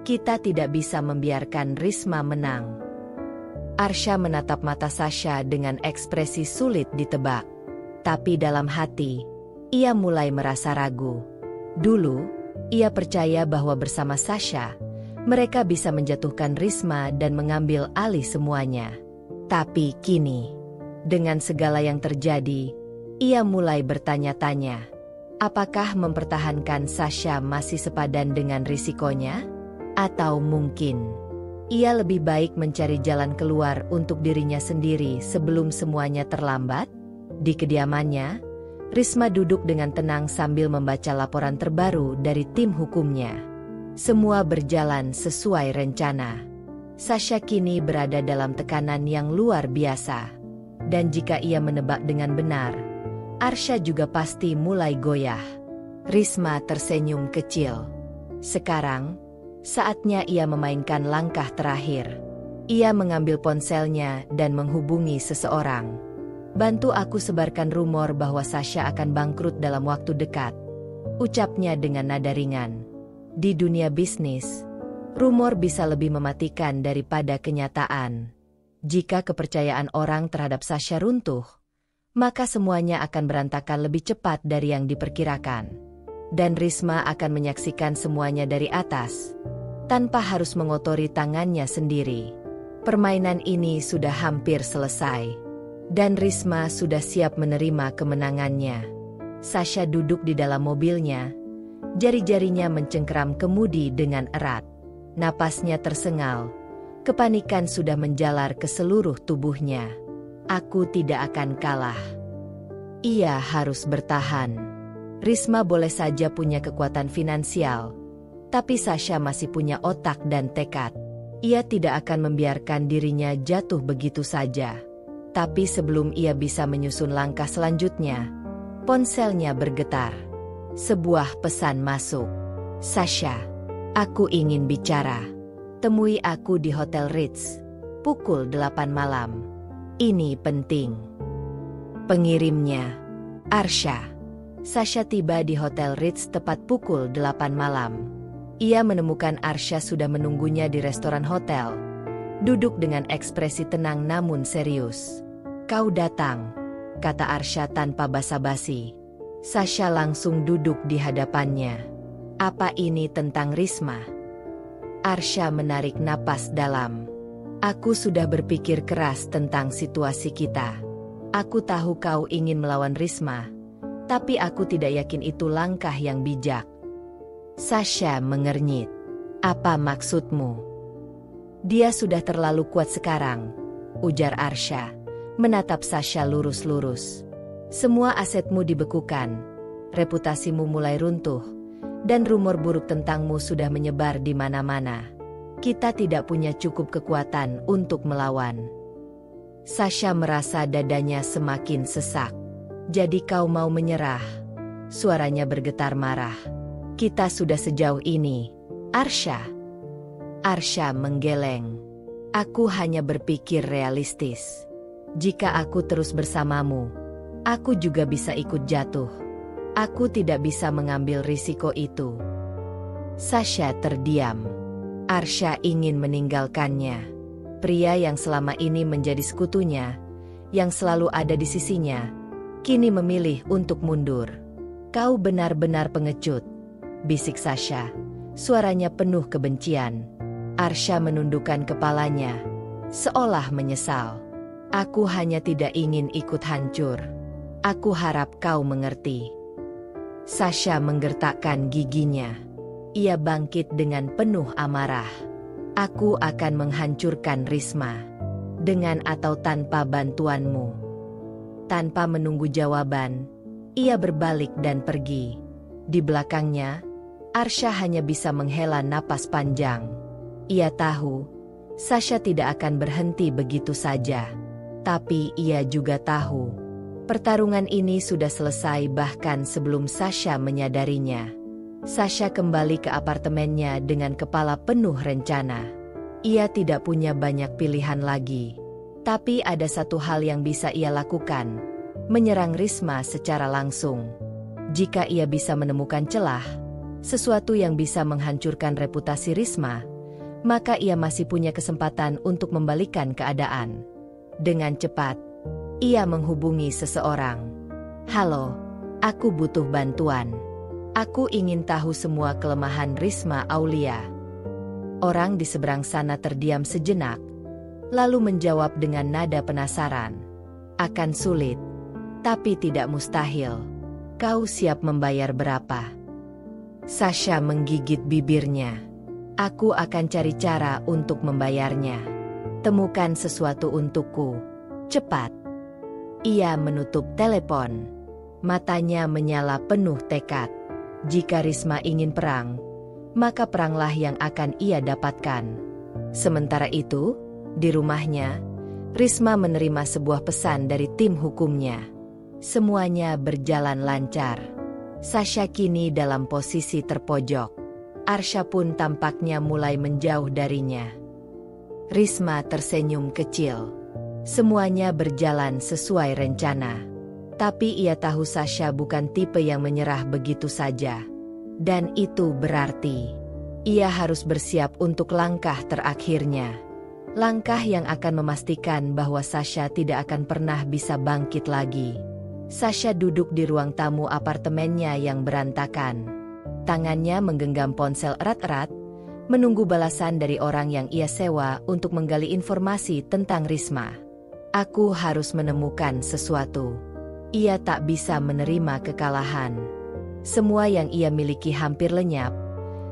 Kita tidak bisa membiarkan Risma menang." Arsya menatap mata Sasha dengan ekspresi sulit ditebak. Tapi dalam hati, ia mulai merasa ragu. Dulu, ia percaya bahwa bersama Sasha, mereka bisa menjatuhkan Risma dan mengambil alih semuanya. Tapi kini, dengan segala yang terjadi, ia mulai bertanya-tanya, Apakah mempertahankan Sasha masih sepadan dengan risikonya? Atau mungkin ia lebih baik mencari jalan keluar untuk dirinya sendiri sebelum semuanya terlambat? Di kediamannya, Risma duduk dengan tenang sambil membaca laporan terbaru dari tim hukumnya. Semua berjalan sesuai rencana. Sasha kini berada dalam tekanan yang luar biasa. Dan jika ia menebak dengan benar, Arsya juga pasti mulai goyah. Risma tersenyum kecil. Sekarang, saatnya ia memainkan langkah terakhir. Ia mengambil ponselnya dan menghubungi seseorang. "Bantu aku sebarkan rumor bahwa Sasha akan bangkrut dalam waktu dekat," ucapnya dengan nada ringan. Di dunia bisnis, rumor bisa lebih mematikan daripada kenyataan. Jika kepercayaan orang terhadap Sasha runtuh, maka semuanya akan berantakan lebih cepat dari yang diperkirakan. Dan Risma akan menyaksikan semuanya dari atas, tanpa harus mengotori tangannya sendiri. Permainan ini sudah hampir selesai, dan Risma sudah siap menerima kemenangannya. Sasha duduk di dalam mobilnya, jari-jarinya mencengkeram kemudi dengan erat. Napasnya tersengal, kepanikan sudah menjalar ke seluruh tubuhnya. Aku tidak akan kalah. Ia harus bertahan. Risma boleh saja punya kekuatan finansial, tapi Sasha masih punya otak dan tekad. Ia tidak akan membiarkan dirinya jatuh begitu saja. Tapi sebelum ia bisa menyusun langkah selanjutnya, ponselnya bergetar. Sebuah pesan masuk. "Sasha, aku ingin bicara. Temui aku di Hotel Ritz, pukul 8 malam. Ini penting." Pengirimnya, Arsya. Sasha tiba di Hotel Ritz tepat pukul 8 malam. Ia menemukan Arsya sudah menunggunya di restoran hotel, duduk dengan ekspresi tenang namun serius. "Kau datang," kata Arsya tanpa basa-basi. Sasha langsung duduk di hadapannya. "Apa ini tentang Risma?" Arsya menarik napas dalam. "Aku sudah berpikir keras tentang situasi kita. Aku tahu kau ingin melawan Risma, tapi aku tidak yakin itu langkah yang bijak." Sasha mengernyit. "Apa maksudmu?" "Dia sudah terlalu kuat sekarang," ujar Arsya, menatap Sasha lurus-lurus. "Semua asetmu dibekukan, reputasimu mulai runtuh, dan rumor buruk tentangmu sudah menyebar di mana-mana. Kita tidak punya cukup kekuatan untuk melawan." Sasha merasa dadanya semakin sesak. "Jadi kau mau menyerah?" Suaranya bergetar marah. "Kita sudah sejauh ini, Arsya." Arsya menggeleng. "Aku hanya berpikir realistis. Jika aku terus bersamamu, aku juga bisa ikut jatuh. Aku tidak bisa mengambil risiko itu." Sasha terdiam. Arsya ingin meninggalkannya. Pria yang selama ini menjadi sekutunya, yang selalu ada di sisinya, kini memilih untuk mundur. "Kau benar-benar pengecut," bisik Sasha. Suaranya penuh kebencian. Arsya menundukkan kepalanya, seolah menyesal. "Aku hanya tidak ingin ikut hancur. Aku harap kau mengerti." Sasha menggertakkan giginya. Ia bangkit dengan penuh amarah. "Aku akan menghancurkan Risma, dengan atau tanpa bantuanmu." Tanpa menunggu jawaban, ia berbalik dan pergi. Di belakangnya, Arsya hanya bisa menghela napas panjang. Ia tahu, Sasha tidak akan berhenti begitu saja. Tapi ia juga tahu, pertarungan ini sudah selesai bahkan sebelum Sasha menyadarinya. Sasha kembali ke apartemennya dengan kepala penuh rencana. Ia tidak punya banyak pilihan lagi. Tapi ada satu hal yang bisa ia lakukan, menyerang Risma secara langsung. Jika ia bisa menemukan celah, sesuatu yang bisa menghancurkan reputasi Risma, maka ia masih punya kesempatan untuk membalikkan keadaan. Dengan cepat, ia menghubungi seseorang. "Halo, aku butuh bantuan. Aku ingin tahu semua kelemahan Risma Aulia." Orang di seberang sana terdiam sejenak, lalu menjawab dengan nada penasaran. "Akan sulit, tapi tidak mustahil. Kau siap membayar berapa? Sasha menggigit bibirnya. Aku akan cari cara untuk membayarnya. Temukan sesuatu untukku. Cepat. Ia menutup telepon. Matanya menyala penuh tekad. Jika Risma ingin perang, maka peranglah yang akan ia dapatkan. Sementara itu, di rumahnya, Risma menerima sebuah pesan dari tim hukumnya. Semuanya berjalan lancar. Sasha kini dalam posisi terpojok. Arsha pun tampaknya mulai menjauh darinya. Risma tersenyum kecil. Semuanya berjalan sesuai rencana. Tapi ia tahu Sasha bukan tipe yang menyerah begitu saja. Dan itu berarti ia harus bersiap untuk langkah terakhirnya. Langkah yang akan memastikan bahwa Sasha tidak akan pernah bisa bangkit lagi. Sasha duduk di ruang tamu apartemennya yang berantakan. Tangannya menggenggam ponsel erat-erat, menunggu balasan dari orang yang ia sewa untuk menggali informasi tentang Risma. Aku harus menemukan sesuatu. Ia tak bisa menerima kekalahan. Semua yang ia miliki hampir lenyap.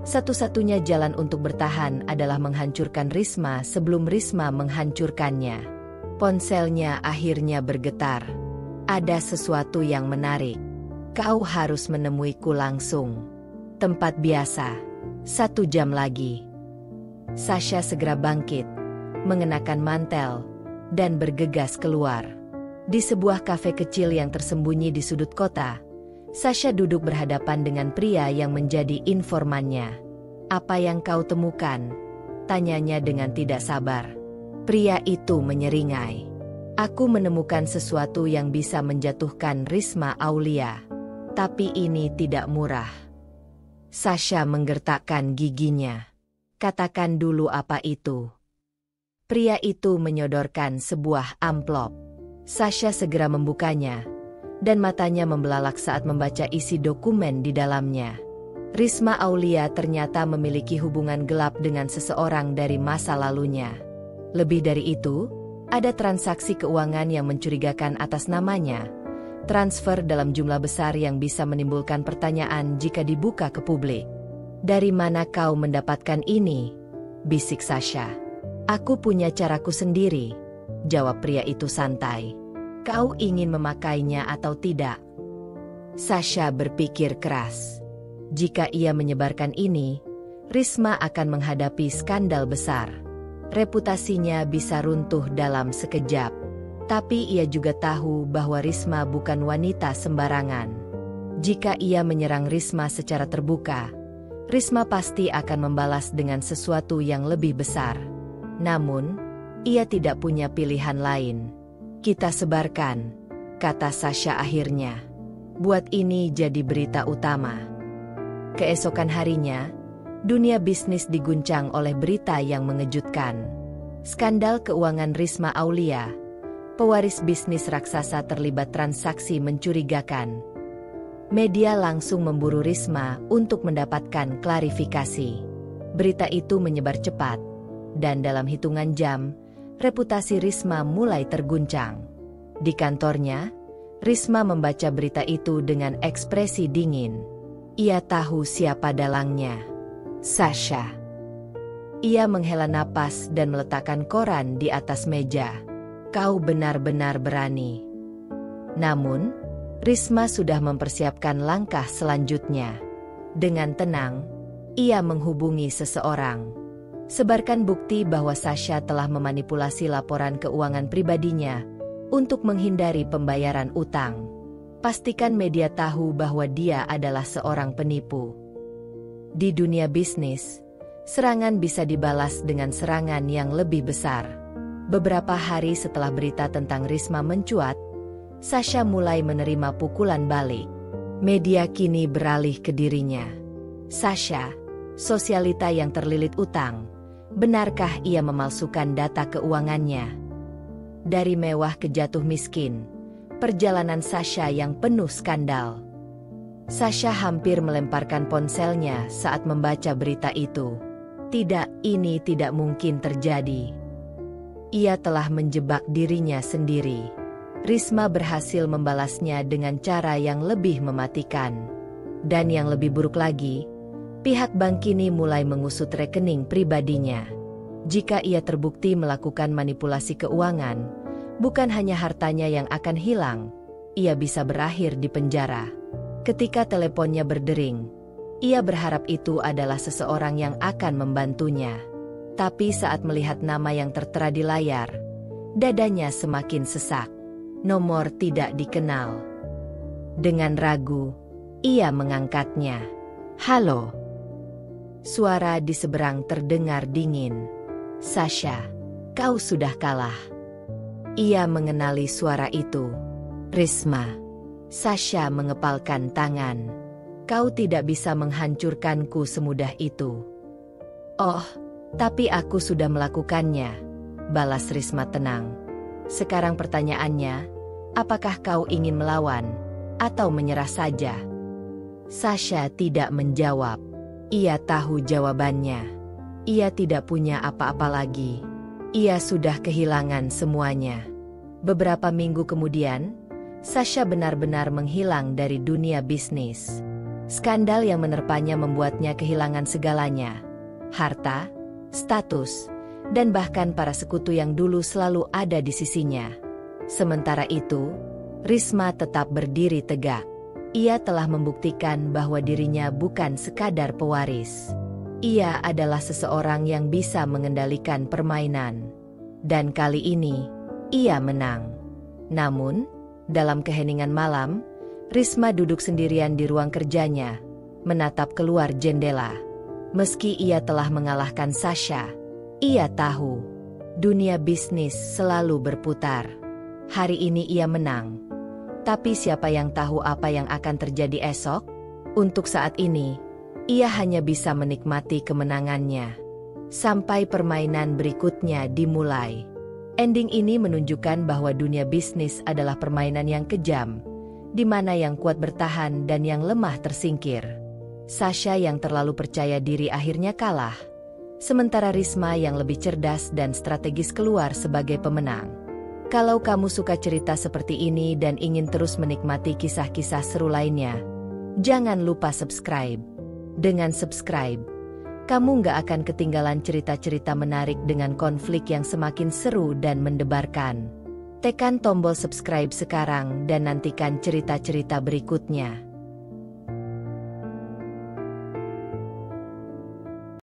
Satu-satunya jalan untuk bertahan adalah menghancurkan Risma sebelum Risma menghancurkannya. Ponselnya akhirnya bergetar. Ada sesuatu yang menarik. Kau harus menemuiku langsung. Tempat biasa. 1 jam lagi. Sasha segera bangkit, mengenakan mantel, dan bergegas keluar. Di sebuah kafe kecil yang tersembunyi di sudut kota, Sasha duduk berhadapan dengan pria yang menjadi informannya. Apa yang kau temukan? Tanyanya dengan tidak sabar. Pria itu menyeringai. Aku menemukan sesuatu yang bisa menjatuhkan Risma Aulia. Tapi ini tidak murah. Sasha menggertakkan giginya. Katakan dulu apa itu. Pria itu menyodorkan sebuah amplop. Sasha segera membukanya, dan matanya membelalak saat membaca isi dokumen di dalamnya. Risma Aulia ternyata memiliki hubungan gelap dengan seseorang dari masa lalunya. Lebih dari itu, ada transaksi keuangan yang mencurigakan atas namanya. Transfer dalam jumlah besar yang bisa menimbulkan pertanyaan jika dibuka ke publik. Dari mana kau mendapatkan ini? Bisik Sasha. Aku punya caraku sendiri. Jawab pria itu santai. Kau ingin memakainya atau tidak? Sasha berpikir keras. Jika ia menyebarkan ini, Risma akan menghadapi skandal besar. Reputasinya bisa runtuh dalam sekejap. Tapi ia juga tahu bahwa Risma bukan wanita sembarangan. Jika ia menyerang Risma secara terbuka, Risma pasti akan membalas dengan sesuatu yang lebih besar. Namun, ia tidak punya pilihan lain. Kita sebarkan, kata Sasha akhirnya. Buat ini jadi berita utama. Keesokan harinya, dunia bisnis diguncang oleh berita yang mengejutkan. Skandal keuangan Risma Aulia. Pewaris bisnis raksasa terlibat transaksi mencurigakan. Media langsung memburu Risma untuk mendapatkan klarifikasi. Berita itu menyebar cepat, dan dalam hitungan jam, reputasi Risma mulai terguncang. Di kantornya, Risma membaca berita itu dengan ekspresi dingin. Ia tahu siapa dalangnya. Sasha. Ia menghela napas dan meletakkan koran di atas meja. Kau benar-benar berani. Namun, Risma sudah mempersiapkan langkah selanjutnya. Dengan tenang, ia menghubungi seseorang. Sebarkan bukti bahwa Sasha telah memanipulasi laporan keuangan pribadinya untuk menghindari pembayaran utang. Pastikan media tahu bahwa dia adalah seorang penipu. Di dunia bisnis, serangan bisa dibalas dengan serangan yang lebih besar. Beberapa hari setelah berita tentang Risma mencuat, Sasha mulai menerima pukulan balik. Media kini beralih ke dirinya. Sasha, sosialita yang terlilit utang. Benarkah ia memalsukan data keuangannya? Dari mewah ke jatuh miskin, perjalanan Sasha yang penuh skandal. Sasha hampir melemparkan ponselnya saat membaca berita itu. Tidak, ini tidak mungkin terjadi. Ia telah menjebak dirinya sendiri. Risma berhasil membalasnya dengan cara yang lebih mematikan. Dan yang lebih buruk lagi, pihak bank kini mulai mengusut rekening pribadinya. Jika ia terbukti melakukan manipulasi keuangan, bukan hanya hartanya yang akan hilang, ia bisa berakhir di penjara. Ketika teleponnya berdering, ia berharap itu adalah seseorang yang akan membantunya. Tapi saat melihat nama yang tertera di layar, dadanya semakin sesak. Nomor tidak dikenal. Dengan ragu, ia mengangkatnya. "Halo." Suara di seberang terdengar dingin. "Sasha, kau sudah kalah." Ia mengenali suara itu. "Risma." Sasha mengepalkan tangan. "Kau tidak bisa menghancurkanku semudah itu." "Oh, tapi aku sudah melakukannya," balas Risma tenang. "Sekarang pertanyaannya, apakah kau ingin melawan atau menyerah saja?" Sasha tidak menjawab. Ia tahu jawabannya. Ia tidak punya apa-apa lagi. Ia sudah kehilangan semuanya. Beberapa minggu kemudian, Sasha benar-benar menghilang dari dunia bisnis. Skandal yang menerpanya membuatnya kehilangan segalanya. Harta, status, dan bahkan para sekutu yang dulu selalu ada di sisinya. Sementara itu, Risma tetap berdiri tegak. Ia telah membuktikan bahwa dirinya bukan sekadar pewaris. Ia adalah seseorang yang bisa mengendalikan permainan. Dan kali ini, ia menang. Namun, dalam keheningan malam, Risma duduk sendirian di ruang kerjanya, menatap keluar jendela. Meski ia telah mengalahkan Sasha, ia tahu, dunia bisnis selalu berputar. Hari ini ia menang. Tapi siapa yang tahu apa yang akan terjadi esok? Untuk saat ini, ia hanya bisa menikmati kemenangannya. Sampai permainan berikutnya dimulai. Ending ini menunjukkan bahwa dunia bisnis adalah permainan yang kejam, di mana yang kuat bertahan dan yang lemah tersingkir. Sasha yang terlalu percaya diri akhirnya kalah. Sementara Risma yang lebih cerdas dan strategis keluar sebagai pemenang. Kalau kamu suka cerita seperti ini dan ingin terus menikmati kisah-kisah seru lainnya, jangan lupa subscribe. Dengan subscribe, kamu nggak akan ketinggalan cerita-cerita menarik dengan konflik yang semakin seru dan mendebarkan. Tekan tombol subscribe sekarang dan nantikan cerita-cerita berikutnya.